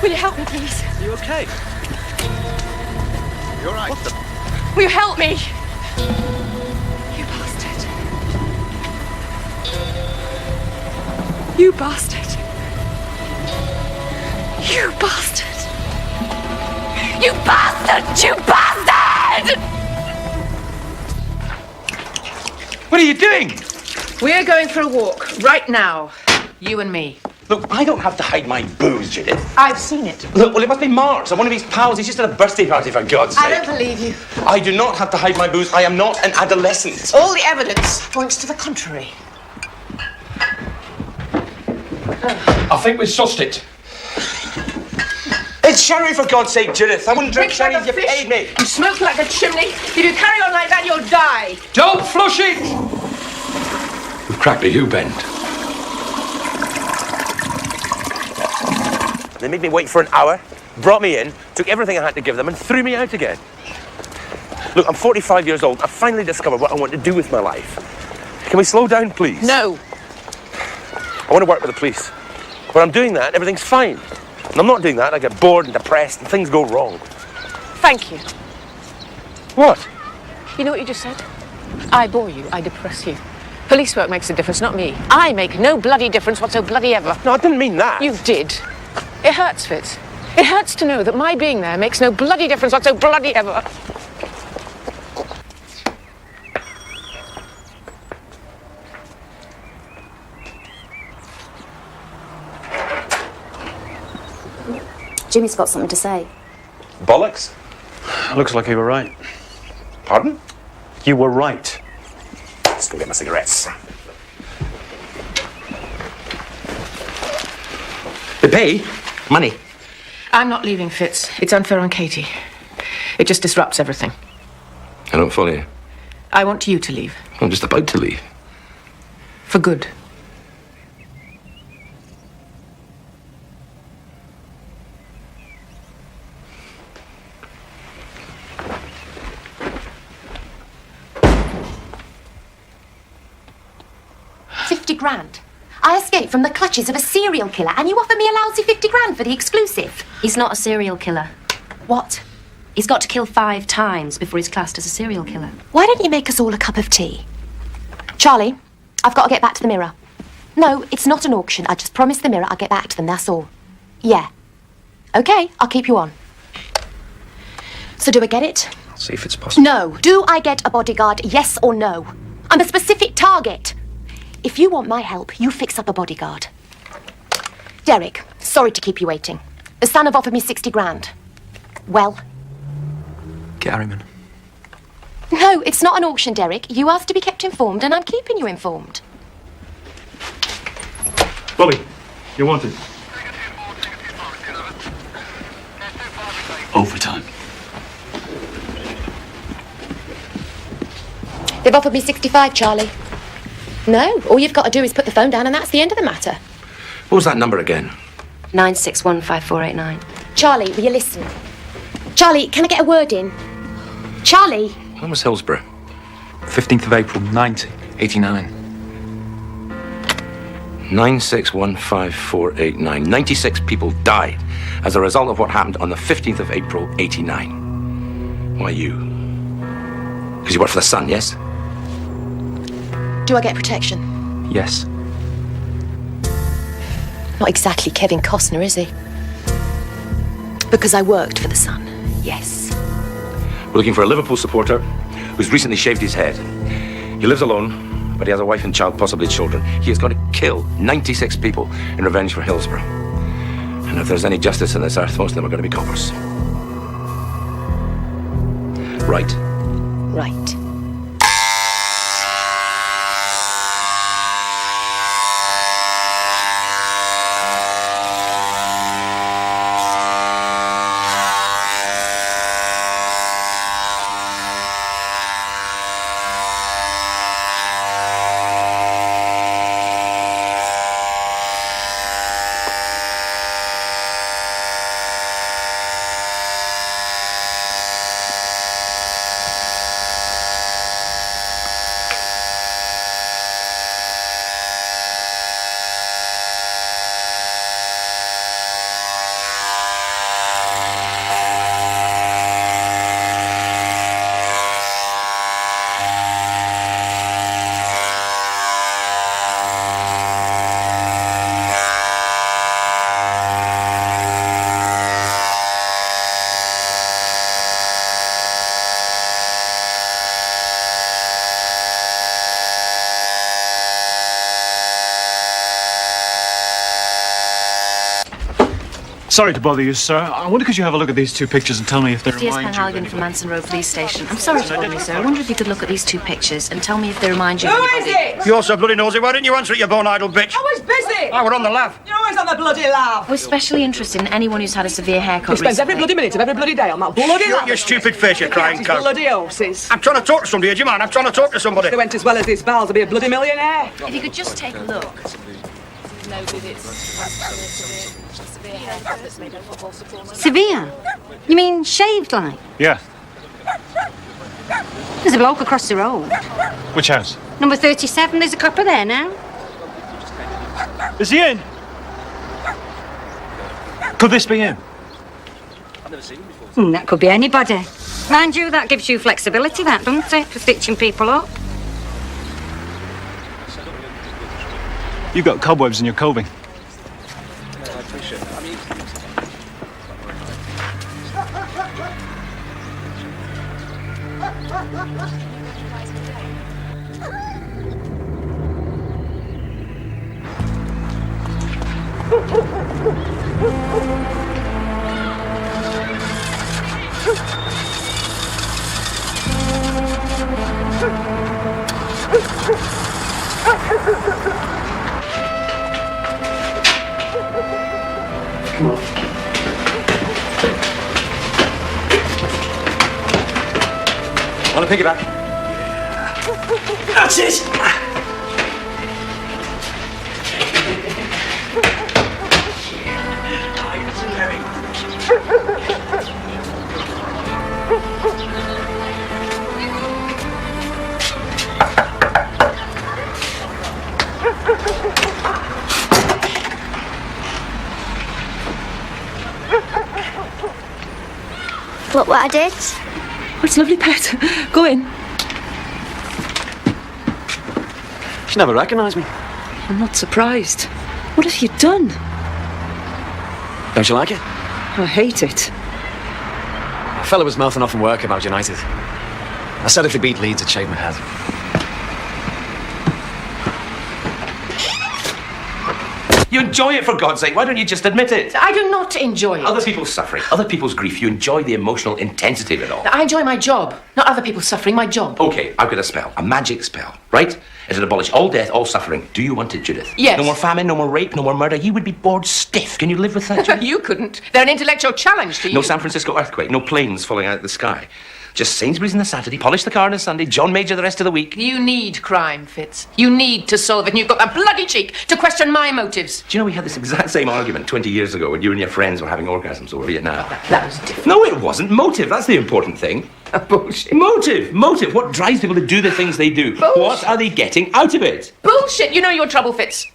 Will you help me, please? Are you okay? You're right. What the? Will you help me? You bastard. You bastard. You bastard. You bastard! You bastard! What are you doing? We're going for a walk right now. You and me. Look, I don't have to hide my booze, Judith. I've seen it. Look, well, it must be Mark's or one of his pals. He's just at a birthday party, for God's sake. I don't believe you. I do not have to hide my booze. I am not an adolescent. All the evidence points to the contrary. I think we've sussed it. It's sherry, for God's sake, Judith. I wouldn't drink Drink sherry like if a you fish. paid me. You smoke like a chimney. If you carry on like that, you'll die. Don't flush it! We've cracked a U-bend. They made me wait for an hour, brought me in, took everything I had to give them, and threw me out again. Look, I'm 45 years old. I've finally discovered what I want to do with my life. Can we slow down, please? No. I want to work with the police. When I'm doing that, everything's fine. When I'm not doing that, I get bored and depressed, and things go wrong. Thank you. What? You know what you just said? I bore you. I depress you. Police work makes a difference, not me. I make no bloody difference whatso bloody ever. No, I didn't mean that. You did. It hurts, Fitz. It hurts to know that my being there makes no bloody difference whatso bloody ever. Jimmy's got something to say. Bollocks? Looks like you were right. Pardon? You were right. Let's go get my cigarettes. The pay? Money. I'm not leaving, Fitz. It's unfair on Katie. It just disrupts everything. I don't follow you. I want you to leave. I'm just about to leave. For good. £50,000. I escaped from the clutches of a serial killer and you offer me a lousy £50,000 for the exclusive. He's not a serial killer. What? He's got to kill 5 times before he's classed as a serial killer. Why don't you make us all a cup of tea? Charlie, I've got to get back to the Mirror. No, it's not an auction. I just promised the Mirror I'll get back to them, that's all. Yeah. OK, I'll keep you on. So do I get it? I'll see if it's possible. No. Do I get a bodyguard, yes or no? I'm a specific target. If you want my help, you fix up a bodyguard. Derek, sorry to keep you waiting. The Sun have offered me £60,000. Well? Get Harriman. No, it's not an auction, Derek. You asked to be kept informed, and I'm keeping you informed. Bully, you're wanted. Overtime. They've offered me 65, Charlie. No, all you've got to do is put the phone down, and that's the end of the matter. What was that number again? 9615489. Charlie, will you listen? Charlie, can I get a word in? Charlie! When was Hillsborough? 15th of April, 90. 89. 9615489. 96 people died as a result of what happened on the 15th of April, 89. Why you? Because you work for the Sun, yes? Do I get protection? Yes. Not exactly Kevin Costner, is he? Because I worked for the Sun, yes. We're looking for a Liverpool supporter who's recently shaved his head. He lives alone, but he has a wife and child, possibly children. He is going to kill 96 people in revenge for Hillsborough. And if there's any justice on this earth, most of them are going to be coppers. Right. Right. Sorry to bother you, sir. I wonder could you have a look at these two pictures and tell me if they DS remind you. Penhaligon from Manson Road Police Station. I'm sorry to bother you, sir. I wonder if you could look at these two pictures and tell me if they remind you of anybody. it? You're so bloody nosy. Why didn't you answer it, you bone idle bitch? I was busy. I were on the lav. You're always on the bloody laugh. We're especially interested in anyone who's had a severe haircut He spends every recently. bloody minute of every bloody day on that bloody Shut laugh. your stupid face, you crying cow. Bloody horses. I'm trying to talk to somebody, do you mind? I'm trying to talk to somebody. If they went as well as these pals, I'd be a bloody millionaire. If you could just take a look. Severe? You mean shaved like? Yeah. There's a bloke across the road. Which house? Number 37, there's a copper there now. Is he in? Could this be him? That could be anybody. Mind you, that gives you flexibility, that, doesn't it, for stitching people up? You've got cobwebs in your coving. Want to piggyback? That's it! Look what I did. Oh, it's lovely, pet. Go in. She never recognised me. I'm not surprised. What have you done? Don't you like it? I hate it. A fella was mouthing off from work about United. I said if they beat Leeds, I'd shave my head. You enjoy it, for God's sake. Why don't you just admit it? I do not enjoy it. Other people's suffering, other people's grief. You enjoy the emotional intensity of it all. I enjoy my job, not other people suffering. My job. Okay, I've got a spell, a magic spell, right? It'll abolish all death, all suffering. Do you want it, Judith? Yes. No more famine, no more rape, no more murder. You would be bored stiff. Can you live with that, Judith? You couldn't. They're an intellectual challenge to you. No San Francisco earthquake, no planes falling out of the sky. Just Sainsbury's on a Saturday, polish the car on a Sunday, John Major the rest of the week. You need crime, Fitz. You need to solve it, and you've got the bloody cheek to question my motives. Do you know we had this exact same argument 20 years ago when you and your friends were having orgasms over Vietnam? That was different. No, it wasn't. Motive, that's the important thing. Bullshit. Motive. What drives people to do the things they do? Bullshit. What are they getting out of it? Bullshit. You know your trouble, Fitz.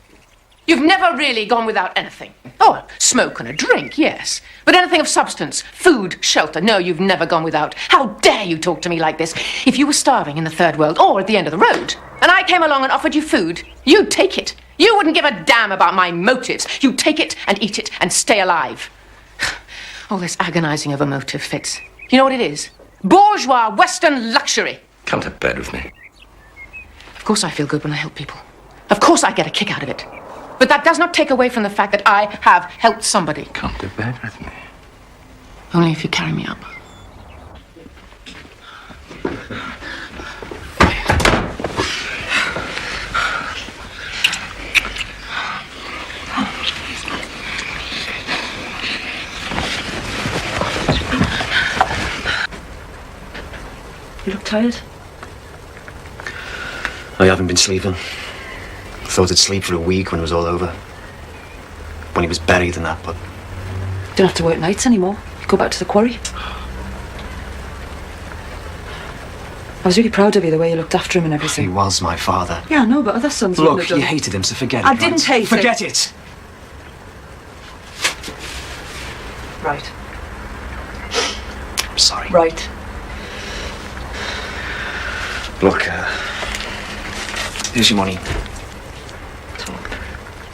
You've never really gone without anything. Oh, smoke and a drink, yes. But anything of substance, food, shelter, no, you've never gone without. How dare you talk to me like this? If you were starving in the third world or at the end of the road, and I came along and offered you food, you'd take it. You wouldn't give a damn about my motives. You'd take it and eat it and stay alive. All this agonizing over motive, Fitz. You know what it is? Bourgeois Western luxury. Come to bed with me. Of course I feel good when I help people. Of course I get a kick out of it. But that does not take away from the fact that I have helped somebody. Come to bed with me. Only if you carry me up. You look tired. I haven't been sleeping. Thought I'd sleep for a week when it was all over. When he was buried and that, but... Don't have to work nights anymore. You go back to the quarry. I was really proud of you, the way you looked after him and everything. He was my father. Yeah, I know, but other sons wouldn't Look, have you done. hated him, so forget it. I didn't hate him. Forget it! Right. I'm sorry. Right. Look, here's your money.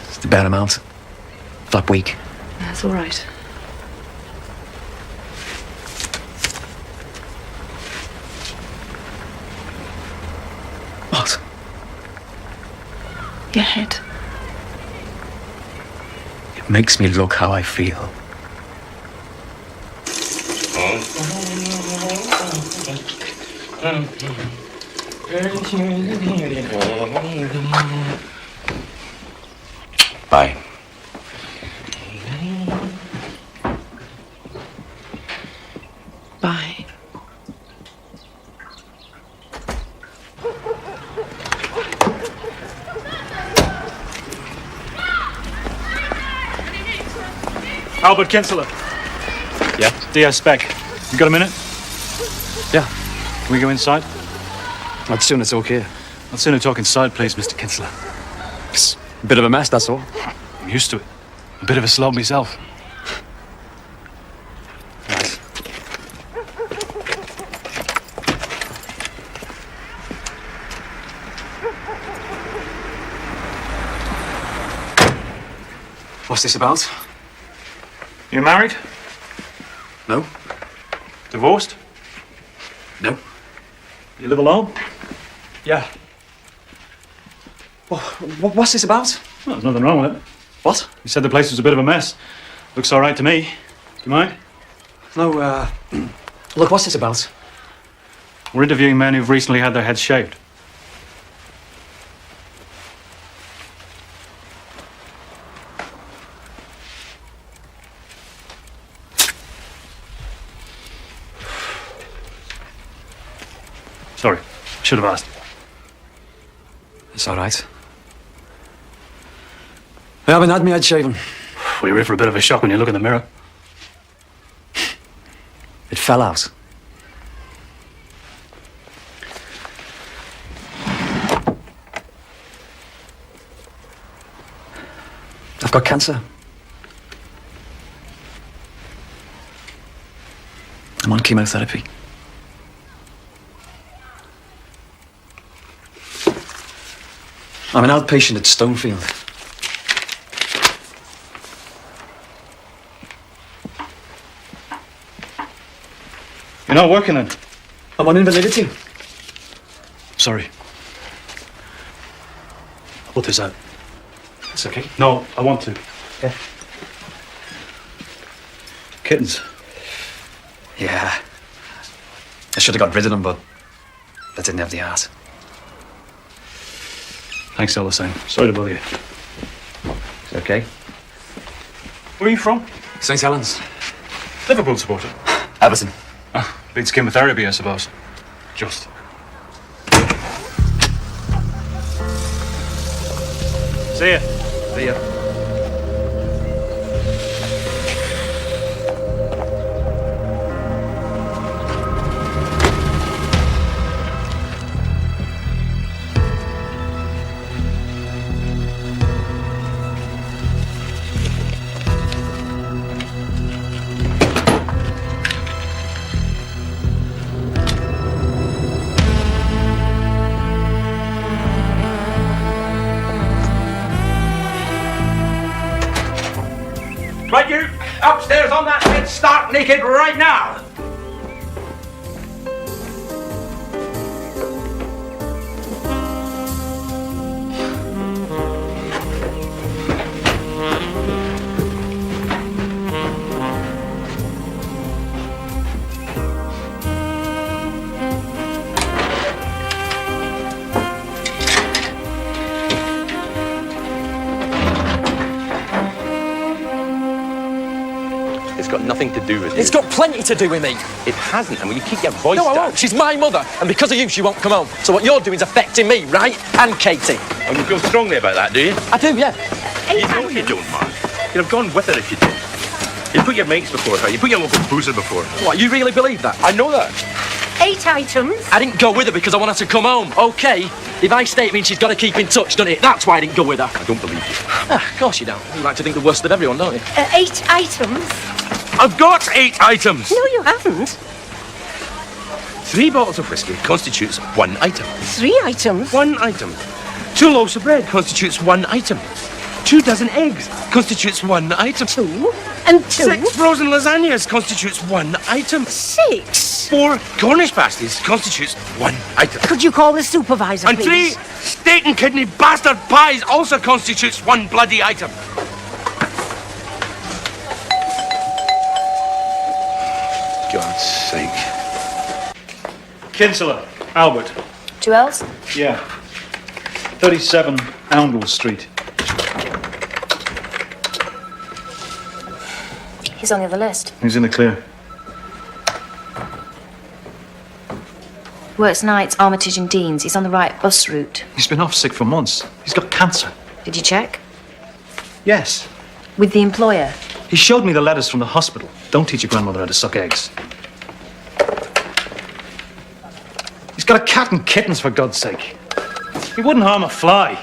It's the bare amount. For that week. That's all right. What? Your head. It makes me look how I feel. Bye. Bye. Albert Kinsella. Yeah? DS Spec. You got a minute? Yeah. Can we go inside? I'd sooner talk here. I'd sooner talk inside, please, Mr. Kinsella. It's a bit of a mess, that's all. I'm used to it. A bit of a slob myself. What's this about? You married? No. Divorced? No. You live alone? Yeah. What's this about? Well, there's nothing wrong with it. What? You said the place was a bit of a mess. Looks all right to me. Do you mind? No, look, what's this about? We're interviewing men who've recently had their heads shaved. Sorry, should have asked. It's all right. I haven't had my head shaven. We were in for a bit of a shock when you look in the mirror. It fell out. I've got cancer. I'm on chemotherapy. I'm an outpatient at Stonefield. You're not working then? I'm on invalidity. Sorry. I'll put this out. It's okay. No, I want to. Yeah. Kittens. Yeah. I should have got rid of them, but I didn't have the heart. Thanks all the same. Sorry to bother you. It's okay. Where are you from? St. Helens. Liverpool supporter. Everton. Beats chemotherapy, I suppose. Just. See ya. See ya. Right, you upstairs on that bed, stark naked right now. It's got nothing to do with It's got plenty to do with me. It hasn't, and when you keep your voice No, I down... won't. She's my mother, and because of you, she won't come home. So what you're doing is affecting me, right? And Katie. And you feel strongly about that, do you? I do, yeah. You know you don't, Mark. You'd have gone with her if you did. You put your mates before her. You put your local boozer before her. What, you really believe that? I know that. 8 items. I didn't go with her because I want her to come home, okay? If I stay, it means she's got to keep in touch, doesn't it? That's why I didn't go with her. I don't believe you. Of course you don't. You like to think the worst of everyone, don't you? 8 items. I've got 8 items. No, you haven't. 3 bottles of whiskey constitutes 1 item. 3 items. 1 item. 2 loaves of bread constitutes 1 item. 2 dozen eggs constitutes 1 item. 2 and 2. 6 frozen lasagnas constitutes 1 item. 6. 4 Cornish pasties constitutes 1 item. Could you call the supervisor, And 3 please? steak and kidney bastard pies also constitutes 1 bloody item. God's sake. Kinsella, Albert. 2 L's? Yeah. 37 Oundle Street. He's on the other list. He's in the clear. Works nights, Armitage and Deans. He's on the right bus route. He's been off sick for months. He's got cancer. Did you check? Yes. With the employer? He showed me the letters from the hospital. Don't teach your grandmother how to suck eggs. He's got a cat and kittens, for God's sake. He wouldn't harm a fly.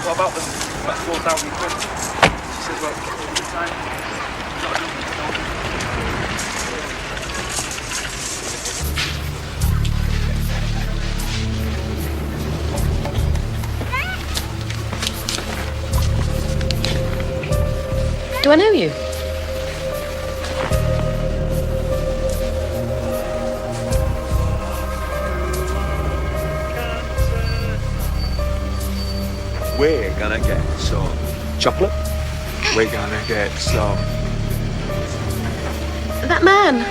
What about them? About 4,000 quid. She says, well, all the time. Do I know you? We're gonna get some chocolate. We're gonna get some. That man.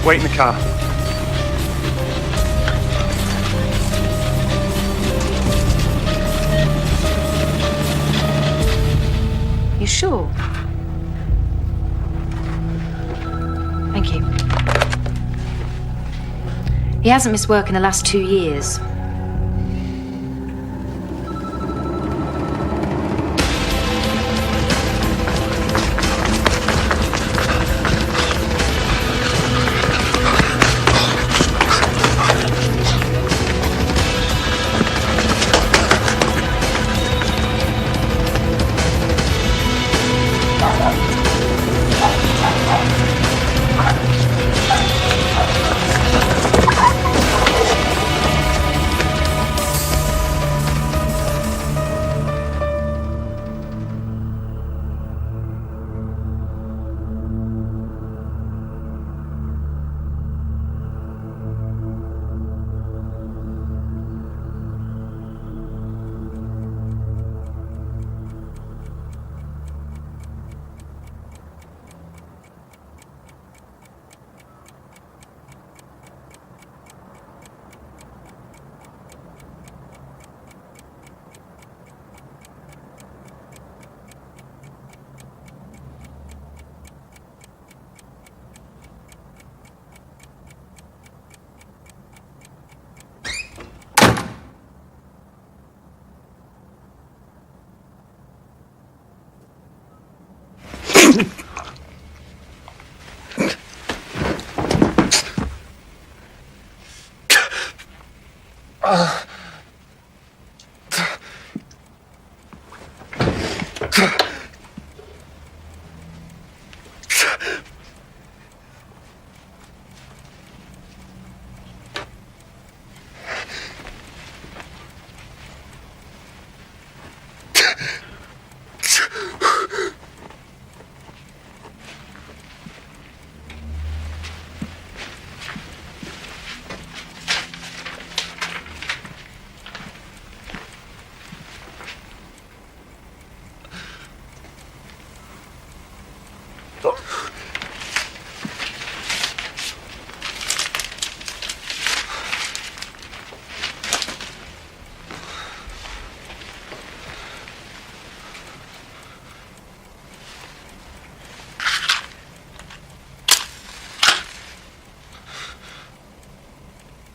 Wait in the car. You sure? Thank you. He hasn't missed work in the last 2 years.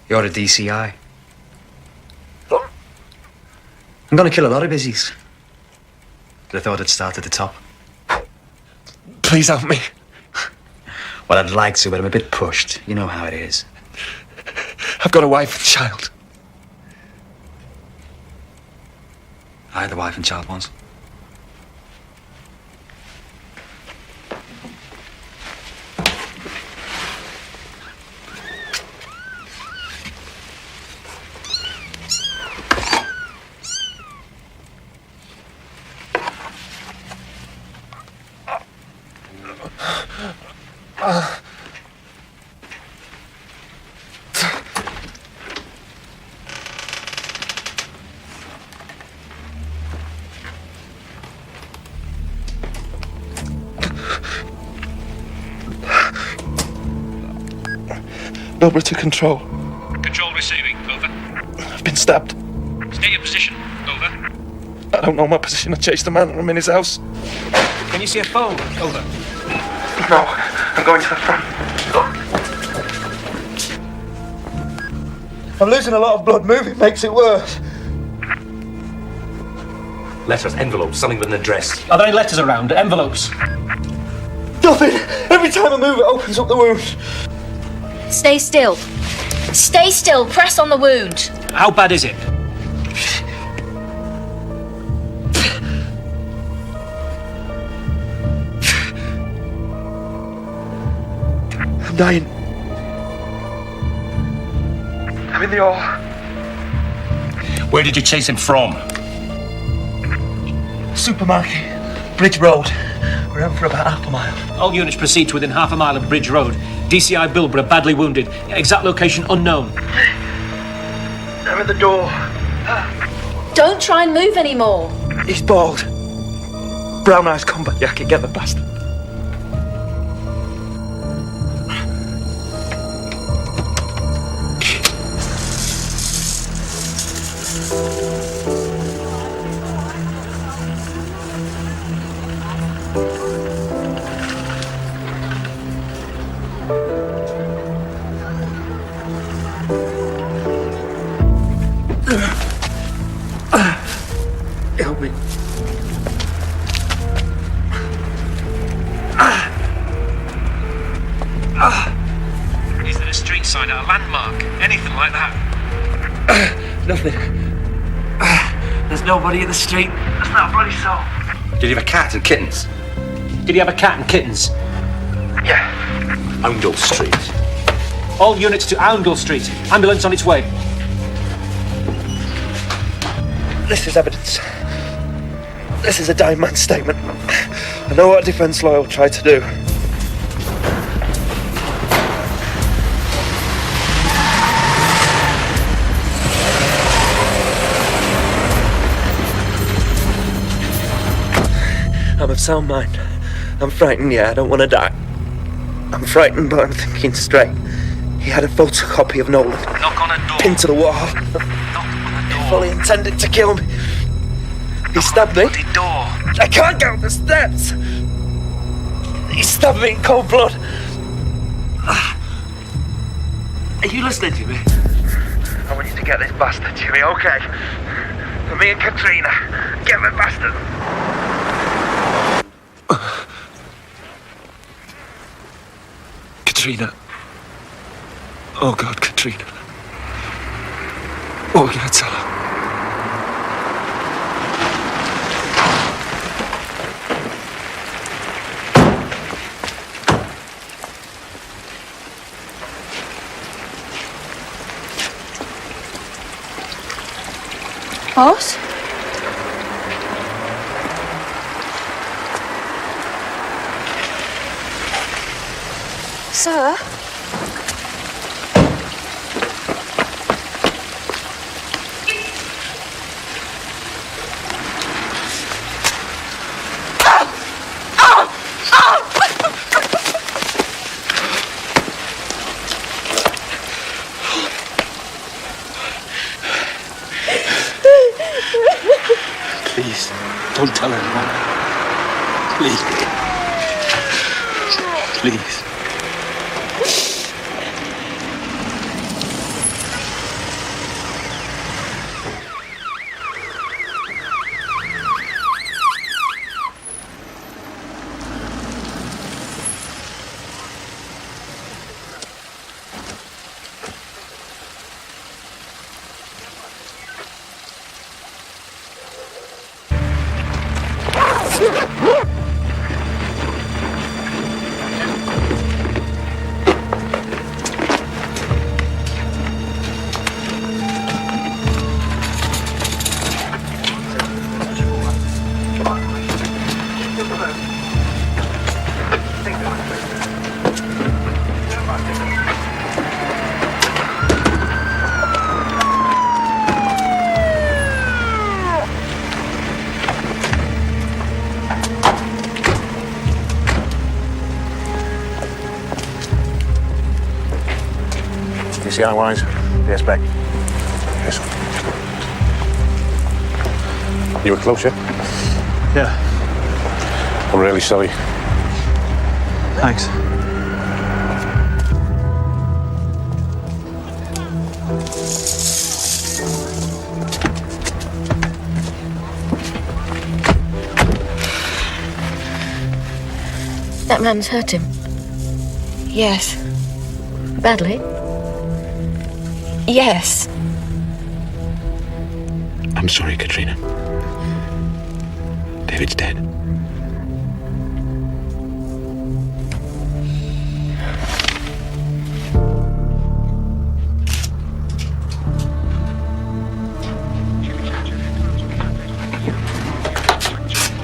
You're a DCI. I'm gonna kill a lot of busies. But I thought I'd start at the top. Please help me. Well, I'd like to, but I'm a bit pushed. You know how it is. I've got a wife and child. I had a wife and child once. Dobra to control. Control receiving. Over. I've been stabbed. State your position. Over. I don't know my position. I chased the man and I'm in his house. Can you see a phone? Over. No, I'm going to the front. I'm losing a lot of blood. Moving makes it worse. Letters, envelopes, something with an address. Are there any letters around? Envelopes? Nothing. Every time I move, it opens up the wound. Stay still. Stay still. Press on the wound. How bad is it? I'm dying. I'm in the hall. Where did you chase him from? Supermarket. Bridge Road. We're out for about half a mile. All units proceed to within half a mile of Bridge Road. DCI Bilborough badly wounded. Exact location unknown. I'm at the door. Don't try and move anymore. He's bald. Brown eyes combat jacket. Get the bastard. Help me. Is there a street sign, a landmark? Anything like that? Nothing. There's nobody in the street. There's not a bloody soul. Did he have a cat and kittens? Did he have a cat and kittens? Yeah. Oundle Street. All units to Oundle Street. Ambulance on its way. This is evidence. This is a dying man's statement. I know what a defence lawyer will try to do. I'm of sound mind. I'm frightened, yeah, I don't want to die. I'm frightened, but I'm thinking straight. He had a photocopy of Nolan. Knock on a door. Pinned to the wall. Knock on the door. Fully intended to kill me. He stabbed me. Bloody door. I can't go up the steps. He stabbed me in cold blood. Are you listening to me? I want you to get this bastard, Jimmy, okay? For me and Katrina. Get the bastard. Katrina. Oh God, Katrina. What are we gonna tell her? What? Sir? Please, don't tell anyone. Please. Please. See how wise? Yes, Beck. Yes. You were close, yeah? Yeah. I'm really sorry. Thanks. That man's hurt him. Yes. Badly? Yes. I'm sorry, Katrina. David's dead.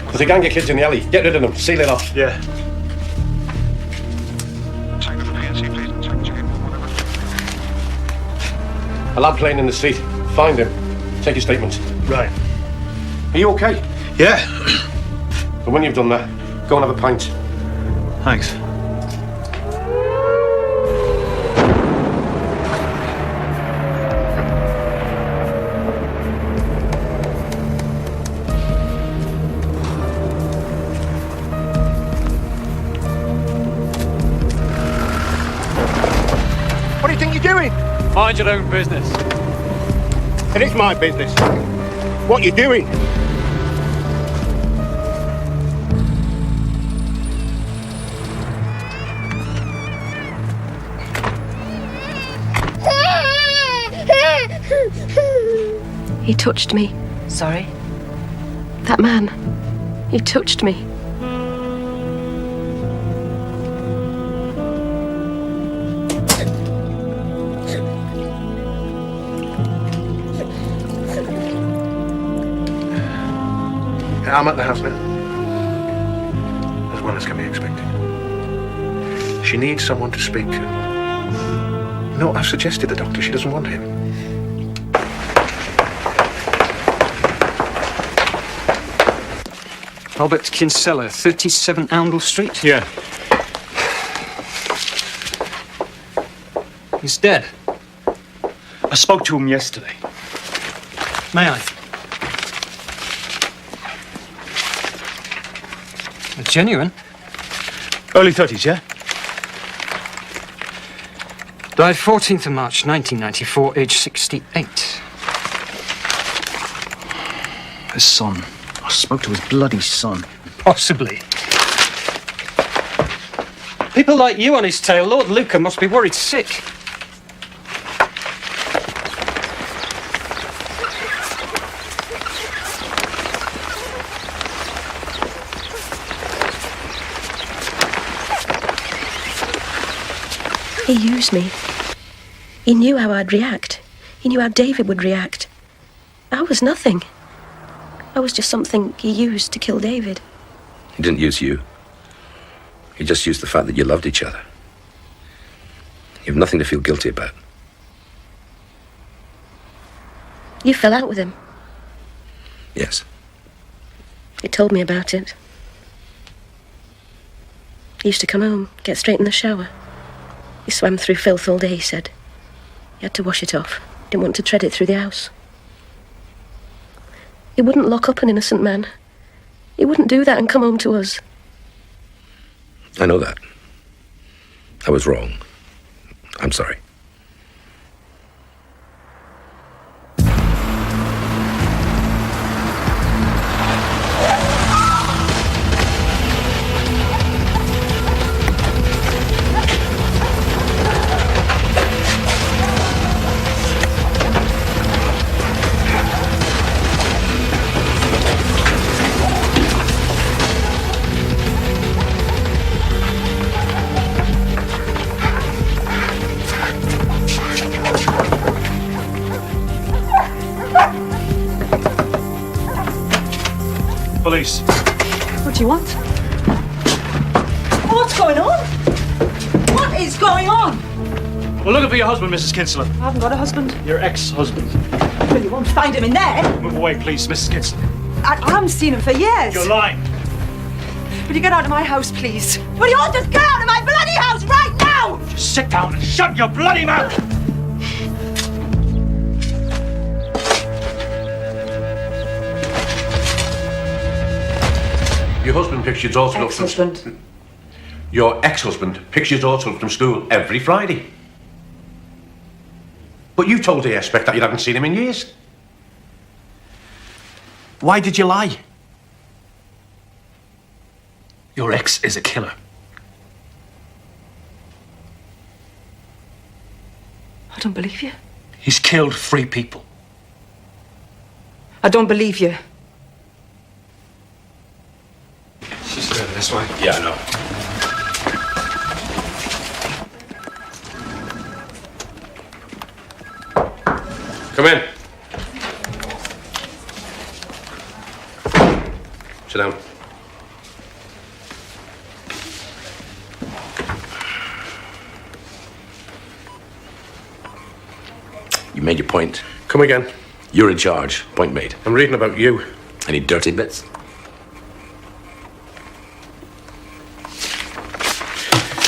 There's a gang of kids in the alley. Get rid of them. Seal it off. Yeah. A lad playing in the street. Find him. Take your statement. Right. Are you okay? Yeah. But when you've done that, go and have a pint. Thanks. What do you think you're doing? Mind your own business. It is my business. What you doing? He touched me. Sorry? That man. He touched me. I'm at the house now. As well as can be expected. She needs someone to speak to. No, I've suggested the doctor. She doesn't want him. Robert Kinsella, 37 Oundle Street? Yeah. He's dead. I spoke to him yesterday. May I? Genuine? Early 30s, yeah? Died 14th of March, 1994, age 68. His son. I spoke to his bloody son. Possibly. People like you on his tail, Lord Luca must be worried sick. He used me. He knew how I'd react. He knew how David would react. I was nothing. I was just something he used to kill David. He didn't use you. He just used the fact that you loved each other. You have nothing to feel guilty about. You fell out with him. Yes. He told me about it. He used to come home, get straight in the shower. He swam through filth all day, he said. He had to wash it off. Didn't want to tread it through the house. He wouldn't lock up an innocent man. He wouldn't do that and come home to us. I know that. I was wrong. I'm sorry. police. What do you want? What's going on? What is going on? We're looking for your husband, Mrs. Kinsler. I haven't got a husband. Your ex-husband. Well, you won't find him in there. Move away, please, Mrs. Kinsler. I haven't seen him for years. You're lying. Will you get out of my house, please? Will you all just get out of my bloody house right now? Just sit down and shut your bloody mouth! Your husband picks your daughter up Ex-husband. from... Your ex-husband picks your daughter up from school every Friday. But you told ASPEC that you hadn't seen him in years. Why did you lie? Your ex is a killer. I don't believe you. He's killed 3 people. I don't believe you. She's going this way. Yeah, I know. Come in. Sit down. You made your point. Come again. You're in charge. Point made. I'm reading about you. Any dirty bits?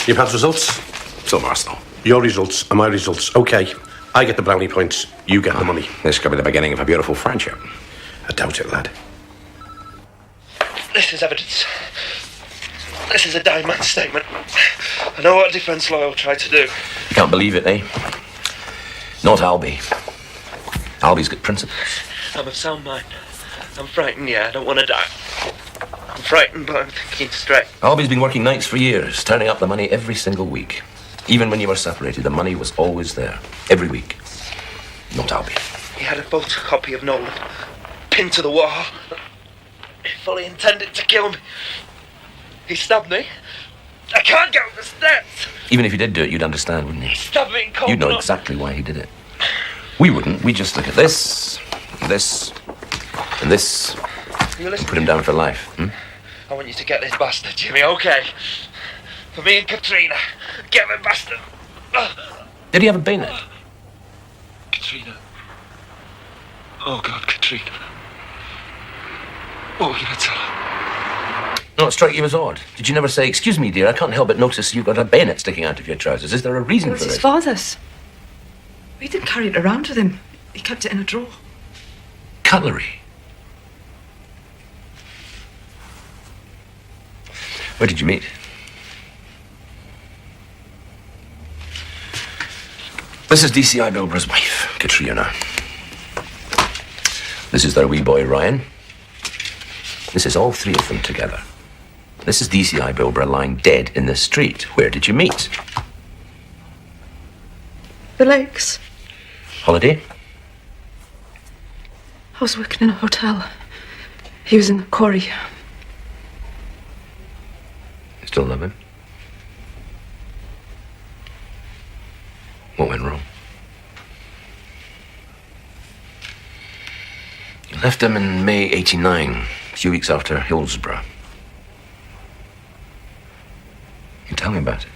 You've had results? So, Arsenal. Your results are my results. Okay. I get the brownie points. You get the money. This could be the beginning of a beautiful friendship. I doubt it, lad. This is evidence. This is a dying man's statement. I know what a defence lawyer will try to do. Can't believe it, eh? Not Albie. Albie's got principles. I'm of sound mind. I'm frightened, yeah, I don't want to die. I'm frightened, but I'm thinking straight. Albie's been working nights for years, turning up the money every single week. Even when you were separated, the money was always there. Every week. Not Albie. He had a photocopy of Nolan pinned to the wall. He fully intended to kill me. He stabbed me. I can't get up the steps. Even if he did do it, you'd understand, wouldn't you? Stabbed me in cold You'd know blood. exactly why he did it. We wouldn't. We'd just look at this, and this, and this, You listen. put him down for life. I want you to get this bastard, Jimmy, okay? For me and Katrina. Get the bastard. Did he have a bayonet? Katrina. Oh, God, Katrina. What are we going to tell her? No, it struck you as odd. Did you never say, "Excuse me, dear, I can't help but notice you've got a bayonet sticking out of your trousers. Is there a reason It was for his it?" father's. He didn't carry it around with him. He kept it in a drawer. Cutlery. Where did you meet? This is DCI Bilborough's wife, Katrina. This is their wee boy, Ryan. This is all 3 of them together. This is DCI Bilborough lying dead in the street. Where did you meet? The lakes. Holiday? I was working in a hotel. He was in the quarry. You still love him? What went wrong? You left him in May '89, a few weeks after Hillsborough. You tell me about it.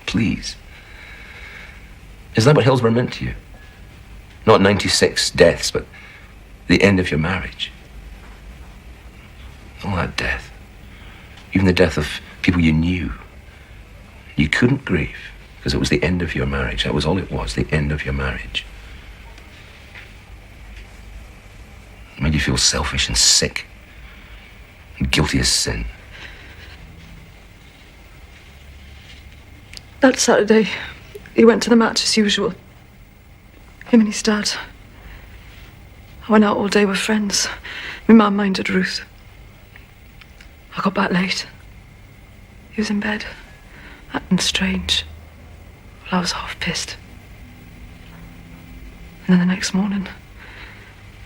Please. Is that what Hillsborough meant to you? Not 96 deaths, but the end of your marriage. All that death. Even the death of people you knew. You couldn't grieve because it was the end of your marriage. That was all it was, the end of your marriage. It made you feel selfish and sick and guilty as sin. That Saturday, he went to the match as usual. Him and his dad. I went out all day with friends. My mum minded Ruth. I got back late. He was in bed, acting strange. Well, I was half pissed. And then the next morning,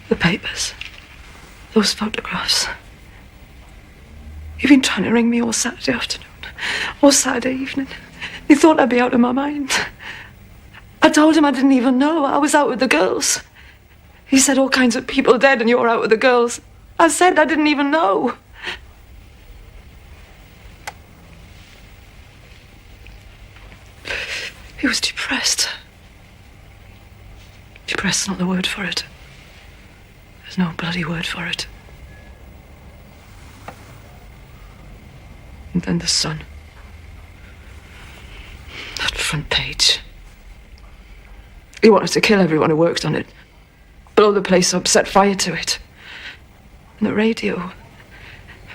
the papers, those photographs. He'd been trying to ring me all Saturday afternoon, all Saturday evening. He thought I'd be out of my mind. I told him I didn't even know. I was out with the girls. He said all kinds of people dead and you're out with the girls. I said I didn't even know. He was depressed. Depressed's not the word for it. There's no bloody word for it. And then the Sun. That front page. He wanted to kill everyone who worked on it. Blow the place up, set fire to it. And the radio.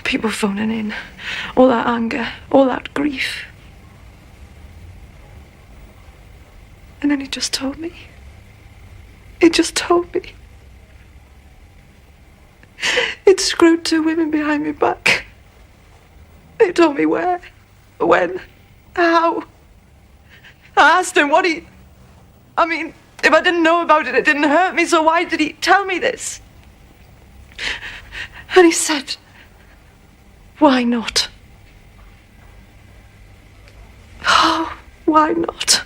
People phoning in. All that anger, all that grief. And then he just told me. He just told me. He'd screwed 2 women behind my back. He told me where, when, how. I asked him what he... I mean, if I didn't know about it, it didn't hurt me, so why did he tell me this? And he said, why not? Oh, why not?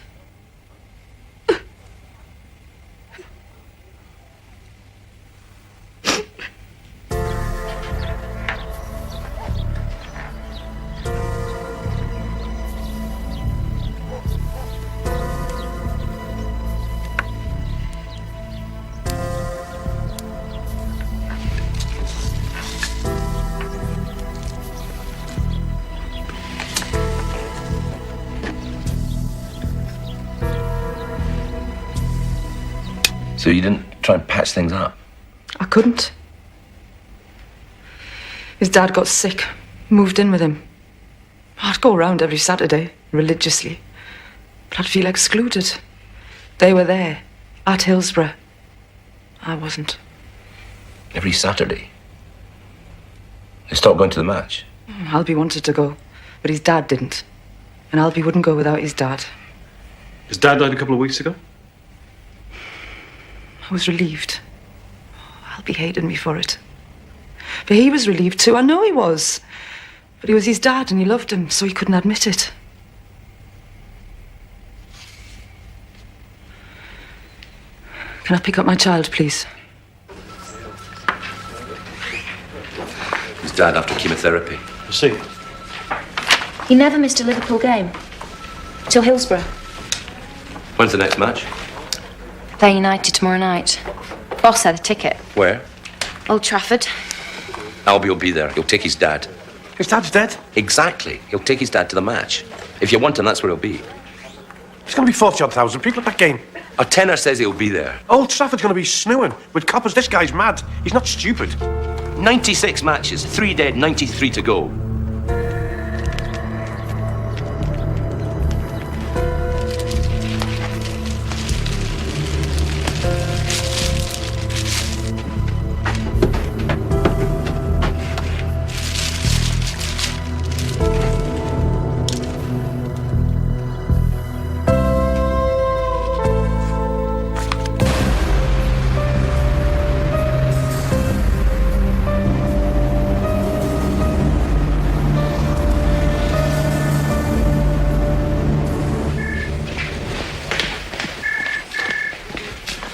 So you didn't try and patch things up? I couldn't. His dad got sick, moved in with him. I'd go around every Saturday, religiously, but I'd feel excluded. They were there, at Hillsborough. I wasn't. Every Saturday? They stopped going to the match? Albie wanted to go, but his dad didn't. And Albie wouldn't go without his dad. His dad died a couple of weeks ago? I was relieved. Albie hated me for it. But he was relieved too. I know he was. But he was his dad and he loved him, so he couldn't admit it. Can I pick up my child, please? His dad after chemotherapy. I see. He never missed a Liverpool game. Till Hillsborough. When's the next match? They're United tomorrow night. Boss had a ticket. Where? Old Trafford. Albie will be there. He'll take his dad. His dad's dead? Exactly. He'll take his dad to the match. If you want him, that's where he'll be. There's going to be 40,000 people at that game. A tenor says he'll be there. Old Trafford's going to be snowing with coppers. This guy's mad. He's not stupid. 96 matches, 3 dead, 93 to go.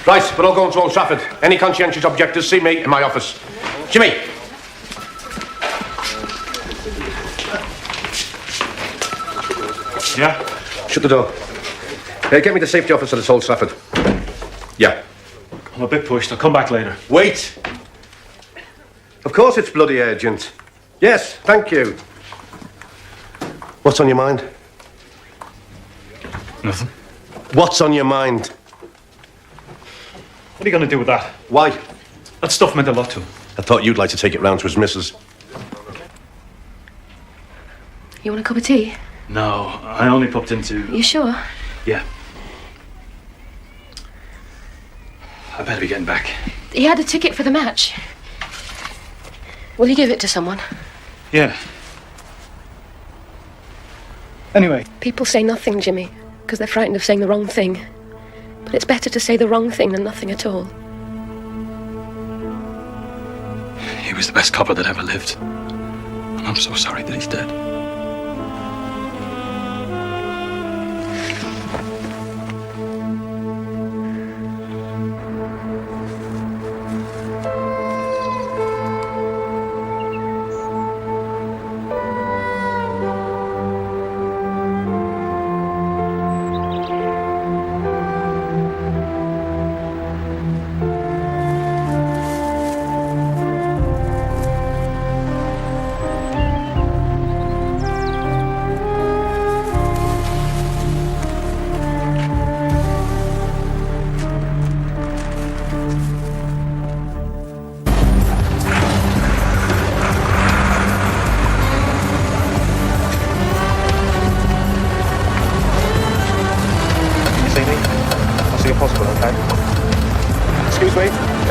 Right, we're all going to Old Trafford. Any conscientious objectors, see me in my office. Jimmy! Yeah? Shut the door. Get me the safety officer at Old Trafford. Yeah. I'm a bit pushed. I'll come back later. Wait! Of course it's bloody urgent. Yes, thank you. What's on your mind? Nothing. What's on your mind? What are you going to do with that? Why? That stuff meant a lot to him. I thought you'd like to take it round to his missus. You want a cup of tea? No, I only popped into... You sure? Yeah. I better be getting back. He had a ticket for the match. Will you give it to someone? Yeah. Anyway. People say nothing, Jimmy, because they're frightened of saying the wrong thing. But it's better to say the wrong thing than nothing at all. He was the best copper that ever lived. And I'm so sorry that he's dead.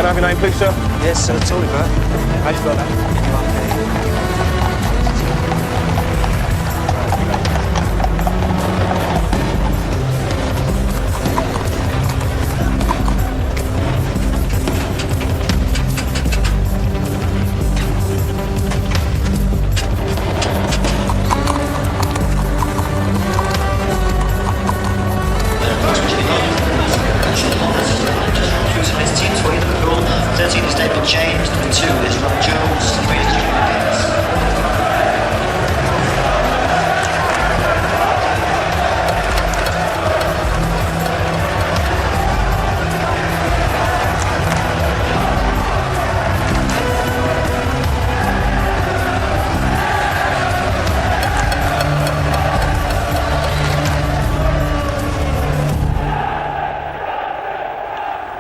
Can I have your name, please, sir? Yes, sir, it's Oliver. How do you spell that?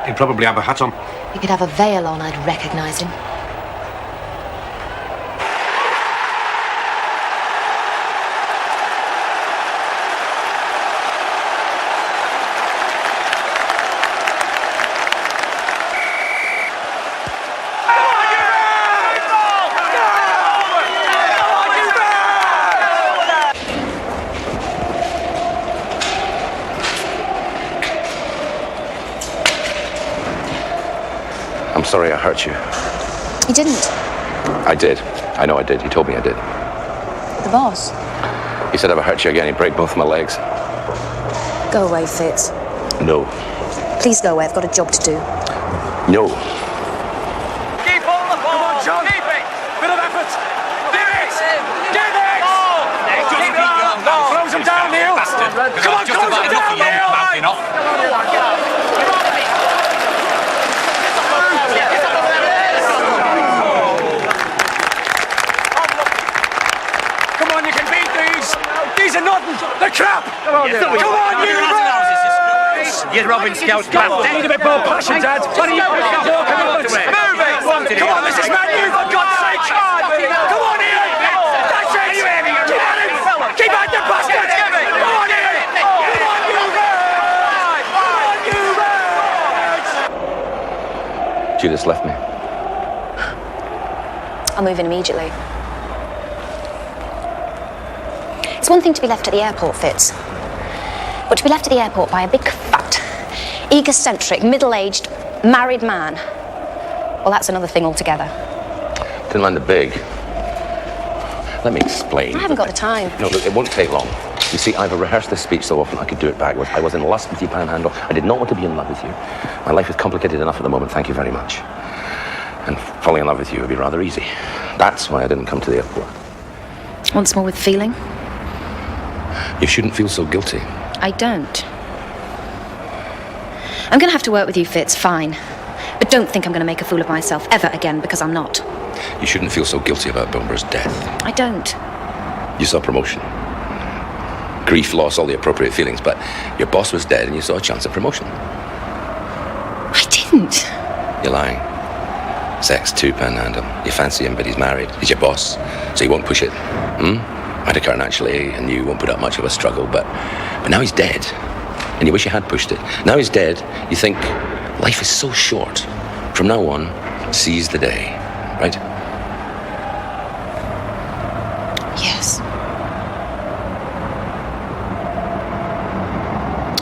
He'd probably have a hat on. He could have a veil on, I'd recognise him. I'm sorry I hurt you. He didn't. I did. I know I did. He told me I did. The boss. He said if I hurt you again, he'd break both my legs. Go away, Fitz. No. Please go away, I've got a job to do. No. Keep hold of the ball! Come on, John! Keep it! Bit of effort! Give it! Give it! Keep it on! Close him down, Neil! Come on, close him down, Neil! Come on, you can beat these! These are nothing! They're crap! Come on, you Reds! You're Robin Scout's bastard. Need a bit more passion, Dad. What are you talking about? Move it! Come on, this is Man U, for God's sake! Come on, Ian! That's it! Get at him! Keep out the bastard! Come on, Ian! Come on, you Reds! Come on, you Reds! Judith left me. I'll move in immediately. It's one thing to be left at the airport, Fitz. But to be left at the airport by a big, fat, egocentric, middle-aged, married man, well, that's another thing altogether. Didn't mind the big. Let me explain. I haven't got the time. No, look, it won't take long. You see, I've rehearsed this speech so often I could do it backwards. I was in lust with you, Panhandle. I did not want to be in love with you. My life is complicated enough at the moment, thank you very much. And falling in love with you would be rather easy. That's why I didn't come to the airport. Once more with feeling? You shouldn't feel so guilty. I don't. I'm going to have to work with you, Fitz, fine. But don't think I'm going to make a fool of myself ever again, because I'm not. You shouldn't feel so guilty about Bilmer's death. I don't. You saw promotion. Grief, loss, all the appropriate feelings, but your boss was dead and you saw a chance of promotion. I didn't. You're lying. Sex too, Panhandle. You fancy him, but he's married. He's your boss, so he won't push it. Might occur naturally, and you won't put up much of a struggle, but now he's dead, and you wish you had pushed it. Now he's dead, you think, life is so short. From now on, seize the day, right? Yes.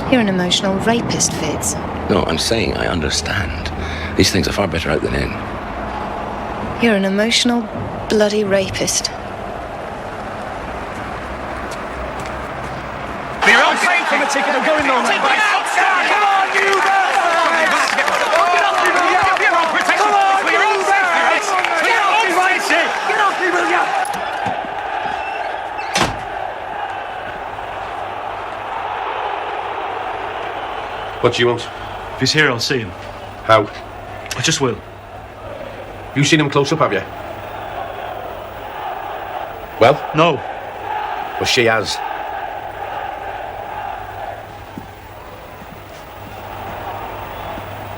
You're an emotional rapist, Fitz. No, I'm saying I understand. These things are far better out than in. You're an emotional, bloody rapist. From a ticket, I'm going on. Come on, you Reds! Come on, you Reds! Get off me, will ya? What do you want? If he's here, I'll see him. How? I just will. You seen him close up, have you? Well? No. Well, she has.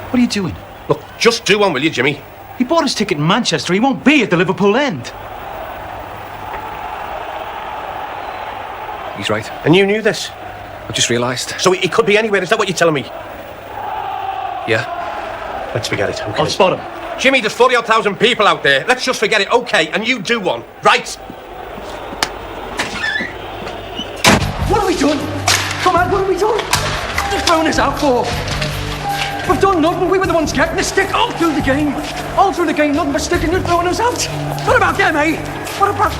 What are you doing? Look, just do one, will you, Jimmy? He bought his ticket in Manchester. He won't be at the Liverpool end. He's right. And you knew this? I just realised. So he could be anywhere, is that what you're telling me? Yeah. Let's forget it, okay? I'll spot him. Jimmy, there's 40,000 people out there. Let's just forget it, okay? And you do one, right? What have we done? Come on, what have we done? What have thrown us out for? We've done nothing. We were the ones getting the stick all through the game. All through the game, nothing but sticking and throwing us out. What about them, eh? What about...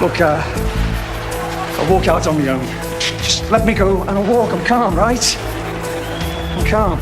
Look, I'll walk out on my own. Just let me go and I'll walk. I'm calm, right? I'm calm.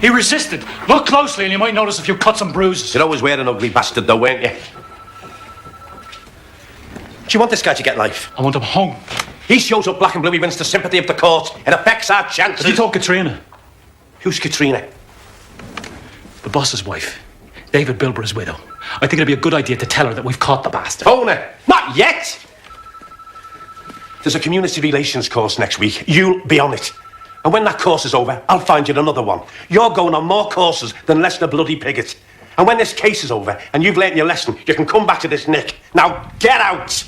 He resisted. Look closely and you might notice a few cuts and bruises. You'd always wear an ugly bastard though, weren't you? Do you want this guy to get life? I want him hung. He shows up black and blue, he wins the sympathy of the court. It affects our chances. Have you told Katrina? Who's Katrina? The boss's wife. David Bilborough's widow. I think it'd be a good idea to tell her that we've caught the bastard. Phone her. Not yet! There's a community relations course next week. You'll be on it. And when that course is over, I'll find you another one. You're going on more courses than Lester Bloody Piggott. And when this case is over and you've learnt your lesson, you can come back to this Nick. Now, get out!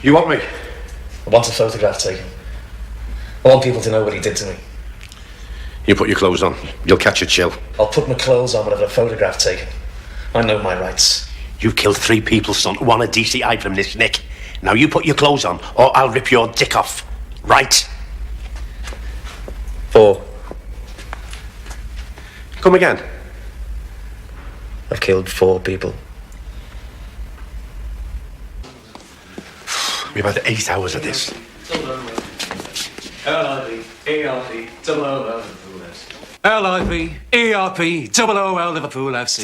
You want me? I want a photograph taken. I want people to know what he did to me. You put your clothes on. You'll catch a chill. I'll put my clothes on when I have a photograph taken. I know my rights. You've killed 3 people, son. 1 a DCI from this Nick. Now you put your clothes on, or I'll rip your dick off. Right? 4. Come again. I've killed 4 people. We've had 8 hours of this. L-I-V-E-R-P-O-O-L Liverpool FC. L-I-V-E-R-P-O-O-L Liverpool FC.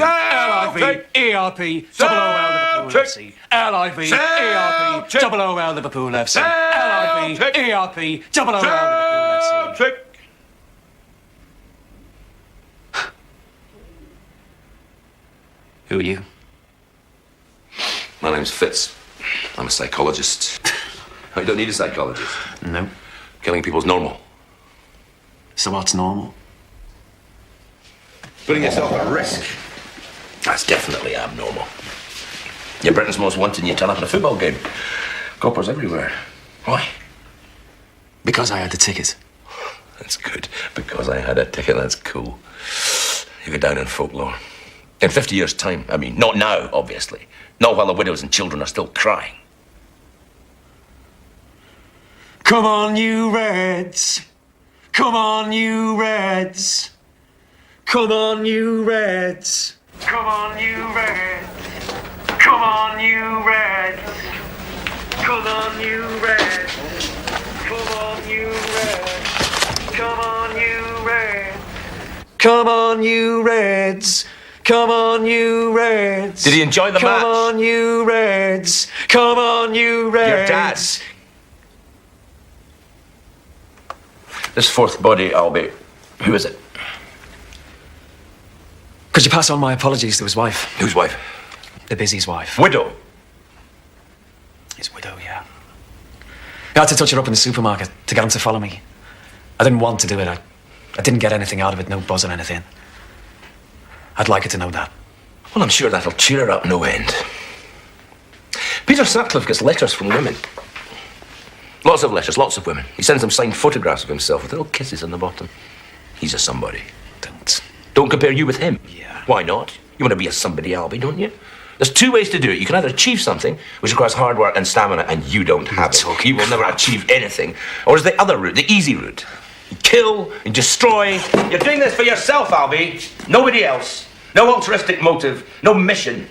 L-I-V-E-R-P-O-O-L Liverpool FC. L-I-V-E-R-P-O-O-L Liverpool FC. Who are you? My name's Fitz. I'm a psychologist. Oh, you don't need a psychologist. No. Killing people's normal. So what's normal? Putting yourself at risk. That's definitely abnormal. You're Britain's most wanted and you turn up at a football game. Coppers everywhere. Why? Because I had the ticket. That's good. Because I had a ticket, that's cool. You go down in folklore. In 50 years' time, I mean, not now, obviously. Not while the widows and children are still crying. Come on, you Reds. Come on, you Reds. Come on, you Reds. Come on, you Reds. Come on, you Reds. Come on, you Reds. Come on, you Reds. Come on, you Reds. Come on, you Reds. Come on, you Reds. Did he enjoy the match? Come on, you Reds. Come on, you Reds. Your dad. This fourth body, Albie, who is it? Could you pass on my apologies to his wife? Whose wife? The Busy's wife. Widow? His widow, yeah. I had to touch her up in the supermarket to get him to follow me. I didn't want to do it. I didn't get anything out of it, no buzz or anything. I'd like her to know that. Well, I'm sure that'll cheer her up no end. Peter Sutcliffe gets letters from women. Lots of letters, lots of women. He sends them signed photographs of himself with little kisses on the bottom. He's a somebody. Don't compare you with him. Yeah. Why not? You want to be a somebody, Albie, don't you? There's two ways to do it. You can either achieve something, which requires hard work and stamina, and you don't have it. You will never achieve anything. Or is the other route, the easy route. You kill and destroy. You're doing this for yourself, Albie. Nobody else. No altruistic motive. No mission.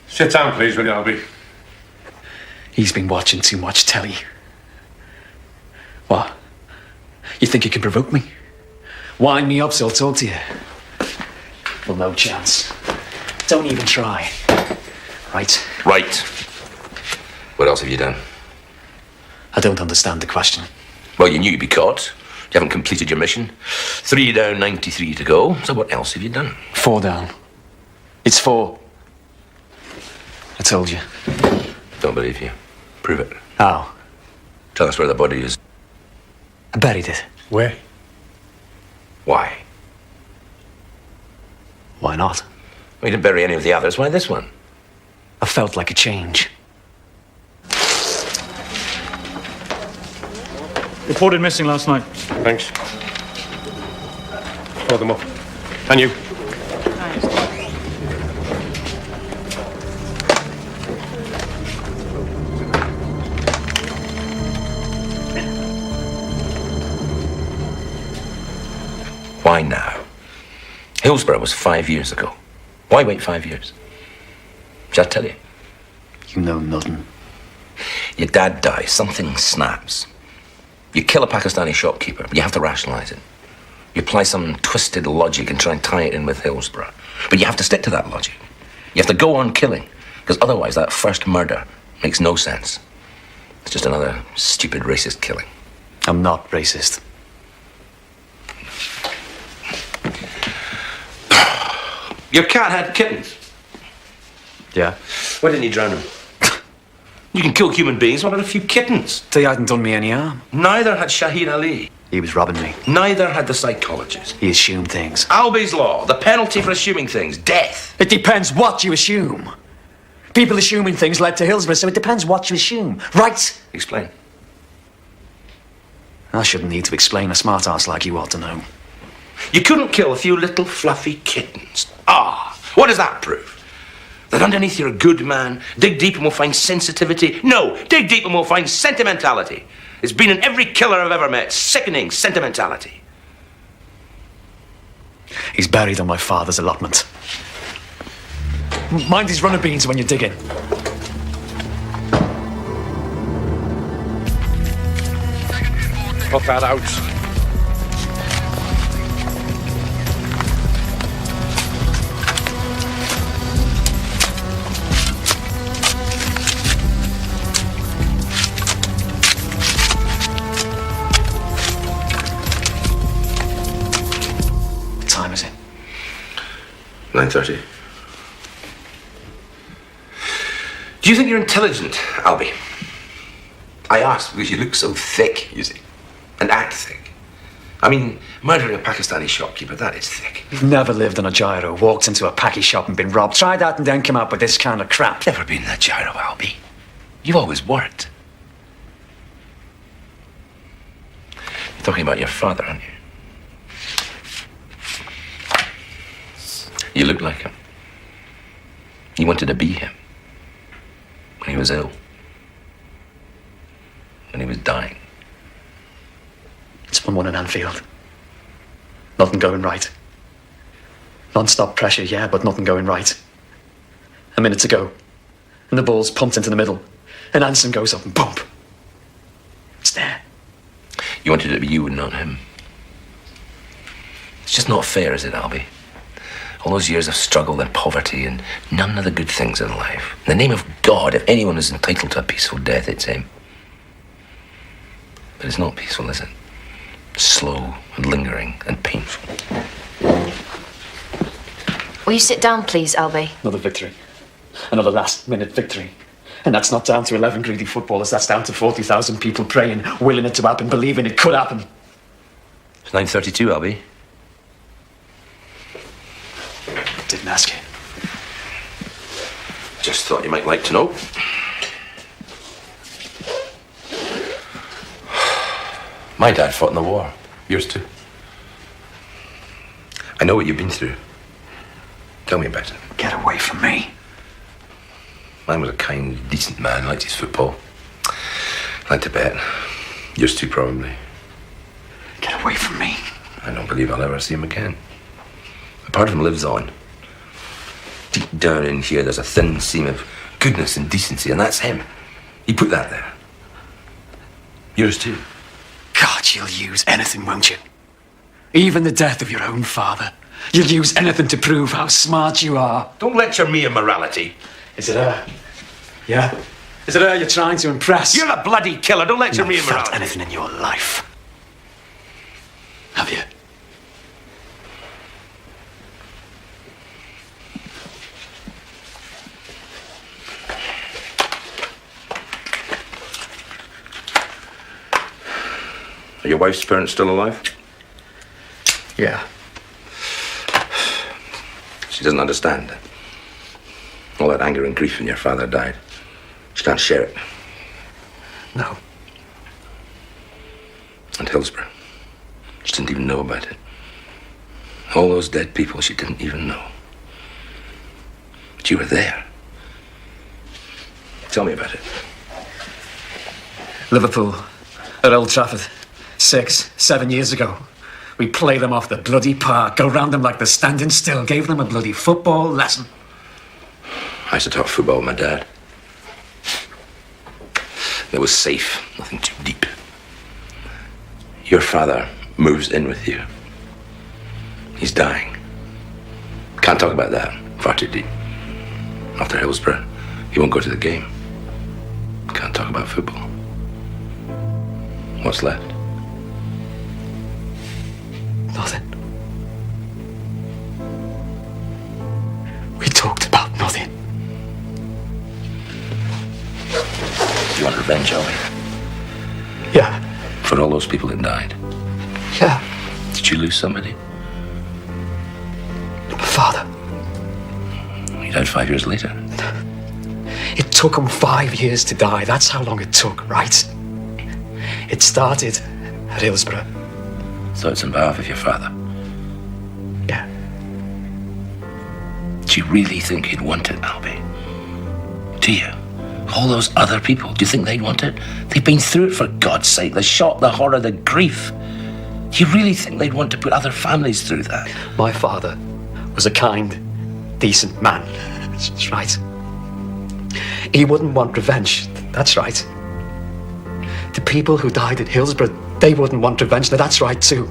Sit down, please, will you, Albie? He's been watching too much telly. What? You think you can provoke me? Wind me up so I'll talk to you? Well, no chance. Don't even try. Right? Right. What else have you done? I don't understand the question. Well, you knew you'd be caught. You haven't completed your mission. 3 down, 93 to go. So what else have you done? 4 down. It's 4. I told you. Don't believe you. Prove it. How? Tell us where the body is. I buried it. Where? Why? Why not? We didn't bury any of the others. Why this one? I felt like a change. Reported missing last night. Thanks. Throw them up. And you. Why now? Hillsborough was 5 years ago. Why wait 5 years? Shall I tell you? You know nothing. Your dad dies, something snaps. You kill a Pakistani shopkeeper, but you have to rationalize it. You apply some twisted logic and try and tie it in with Hillsborough. But you have to stick to that logic. You have to go on killing, because otherwise that first murder makes no sense. It's just another stupid racist killing. I'm not racist. Your cat had kittens. Yeah? Why didn't you drown them? You can kill human beings. What about a few kittens? They hadn't done me any harm. Neither had Shaheen Ali. He was robbing me. Neither had the psychologist. He assumed things. Albie's Law, the penalty for assuming things, death. It depends what you assume. People assuming things led to Hillsborough, so it depends what you assume. Right? Explain. I shouldn't need to explain. A smart ass like you ought to know. You couldn't kill a few little fluffy kittens. What does that prove? That underneath you're a good man. Dig deep and we'll find sensitivity. No, dig deep and we'll find sentimentality. It's been in every killer I've ever met. Sickening sentimentality. He's buried on my father's allotment. Mind these runner beans when you're digging. Cut that out. What time is it? 9:30. Do you think you're intelligent, Albie? I ask because you look so thick, you see, and act thick. I mean, murdering a Pakistani shopkeeper, that is thick. You've never lived in a gyro, walked into a packy shop and been robbed. Try that and then come out with this kind of crap. Never been in a gyro, Albie. You've always worked. You're talking about your father, aren't you? You look like him. You wanted to be him. When he was ill. When he was dying. It's 1-1 in Anfield. Nothing going right. Non-stop pressure, yeah, but nothing going right. A minute to go, and the ball's pumped into the middle, and Anson goes up and bump. It's there. You wanted it to be you and not him. It's just not fair, is it, Albie? All those years of struggle and poverty and none of the good things in life. In the name of God, if anyone is entitled to a peaceful death, it's him. But it's not peaceful, is it? Slow and lingering and painful. Will you sit down, please, Albie? Another victory. Another last-minute victory. And that's not down to 11 greedy footballers. That's down to 40,000 people praying, willing it to happen, believing it could happen. It's 9:32, Albie. Didn't ask you. Just thought you might like to know. My dad fought in the war. Yours too. I know what you've been through. Tell me about it. Get away from me. Mine was a kind, decent man, liked his football. Liked to bet. Yours too, probably. Get away from me. I don't believe I'll ever see him again. A part of him lives on. Deep down in here, there's a thin seam of goodness and decency, and that's him. He put that there. Yours too. God, you'll use anything, won't you? Even the death of your own father. You'll use anything to prove how smart you are. Don't lecture me on morality. Is it her? Yeah? Is it her you're trying to impress? You're a bloody killer. Don't lecture me on felt morality. anything in your life. Have you? Are your wife's parents still alive? Yeah. She doesn't understand. All that anger and grief when your father died. She can't share it. No. And Hillsborough. She didn't even know about it. All those dead people she didn't even know. But you were there. Tell me about it. Liverpool, at Old Trafford, 6-7 years ago. We play them off the bloody park, go round them like they're standing still, gave them a bloody football lesson. I used to talk football with my dad. It was safe, nothing too deep. Your father moves in with you. He's dying. Can't talk about that, far too deep. After Hillsborough, he won't go to the game. Can't talk about football. What's left? Nothing. We talked about nothing. Do you want revenge, Albie? Yeah. For all those people that died? Yeah. Did you lose somebody? My father. He died 5 years later. It took him 5 years to die. That's how long it took, right? It started at Hillsborough. So it's on behalf of your father? Yeah. Do you really think he'd want it, Albie? Do you? All those other people, do you think they'd want it? They've been through it, for God's sake. The shock, the horror, the grief. Do you really think they'd want to put other families through that? My father was a kind, decent man. That's right. He wouldn't want revenge. That's right. The people who died at Hillsborough, they wouldn't want revenge. Now, that's right too.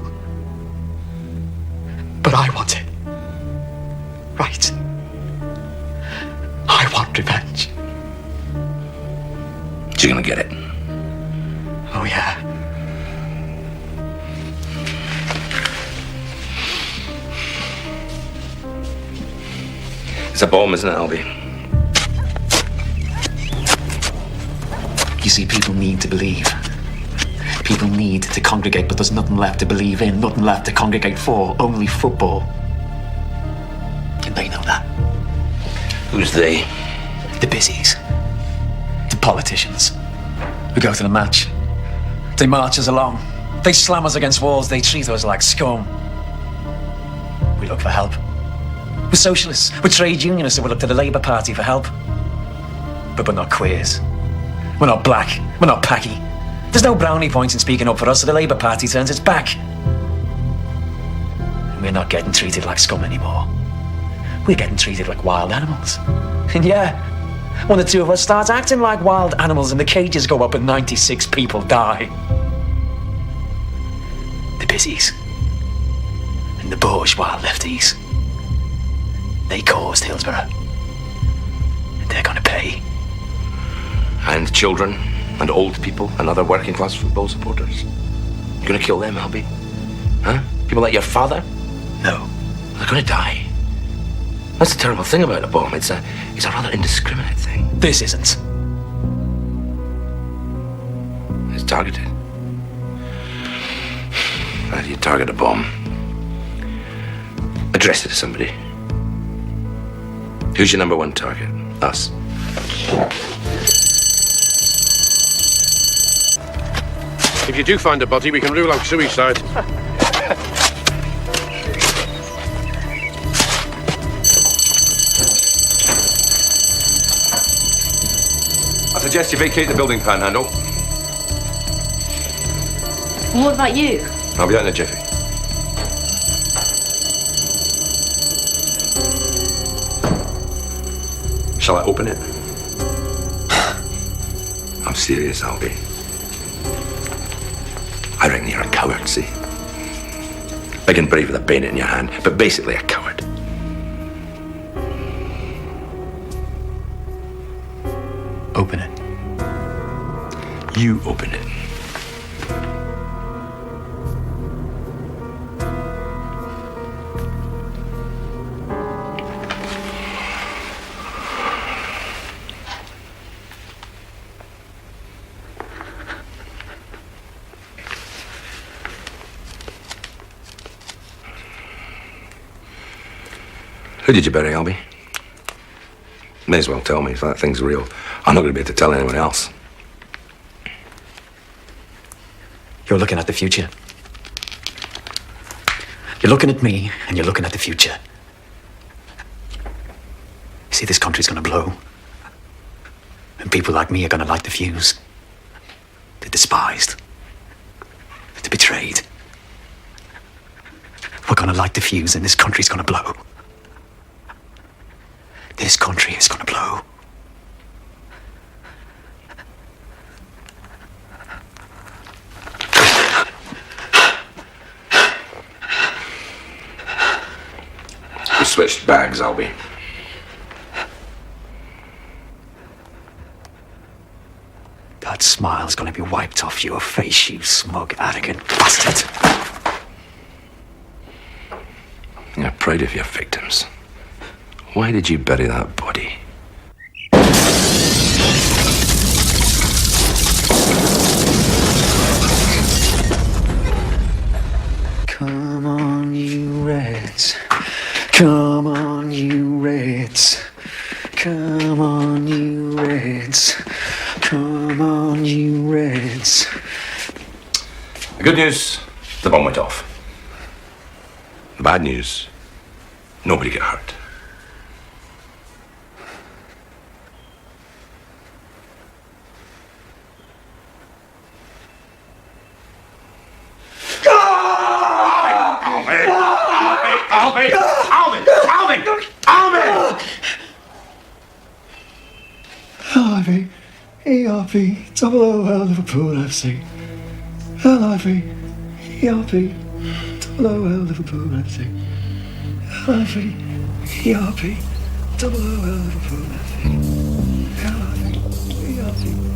But I want it. Right. I want revenge. You're gonna get it. Oh, yeah. It's a bomb, isn't it, Albie? You see, people need to believe. People need to congregate, but there's nothing left to believe in, nothing left to congregate for, only football. And they know that. Who's they? The busies. The politicians. We go to the match. They march us along. They slam us against walls. They treat us like scum. We look for help. We're socialists. We're trade unionists, so we look to the Labour Party for help. But we're not queers. We're not black. We're not packy. There's no brownie points in speaking up for us, so the Labour Party turns its back. And we're not getting treated like scum anymore. We're getting treated like wild animals. And yeah, when the two of us start acting like wild animals and the cages go up and 96 people die. The busies and the bourgeois lefties, they caused Hillsborough. And they're gonna pay. And children and old people and other working class football supporters. You're gonna kill them, Albie? Huh? People like your father? No. They're gonna die. That's the terrible thing about a bomb. It's a rather indiscriminate thing. This isn't. It's targeted. How do you target a bomb? Address it to somebody. Who's your number one target? Us. If you do find a body, we can rule out suicide. I suggest you vacate the building, Panhandle. What about you? I'll be out in a jiffy. Shall I open it? I'm serious, Albie. I reckon you're a coward, see? Big and brave with a bayonet in your hand, but basically a coward. Open it. You open it. Who did you bury, Albie? May as well tell me if that thing's real. I'm not going to be able to tell anyone else. You're looking at the future. You're looking at me, and you're looking at the future. You see, this country's gonna blow. And people like me are gonna light the fuse. The despised. The betrayed. We're gonna light the fuse, and this country's gonna blow. This country is gonna blow. We switched bags, Albie. That smile's gonna be wiped off your face, you smug, arrogant bastard. You're proud of your victims. Why did you bury that body? Come on, you Reds. Come on, you Reds. Come on, you Reds. Come on, you Reds. The good news, the bomb went off. The bad news, nobody got hurt. LIV, ERP, double OL Liverpool FC. LIV, ERP, double OL Liverpool FC. LIV, ERP, double OL Liverpool FC. LIV, ERP.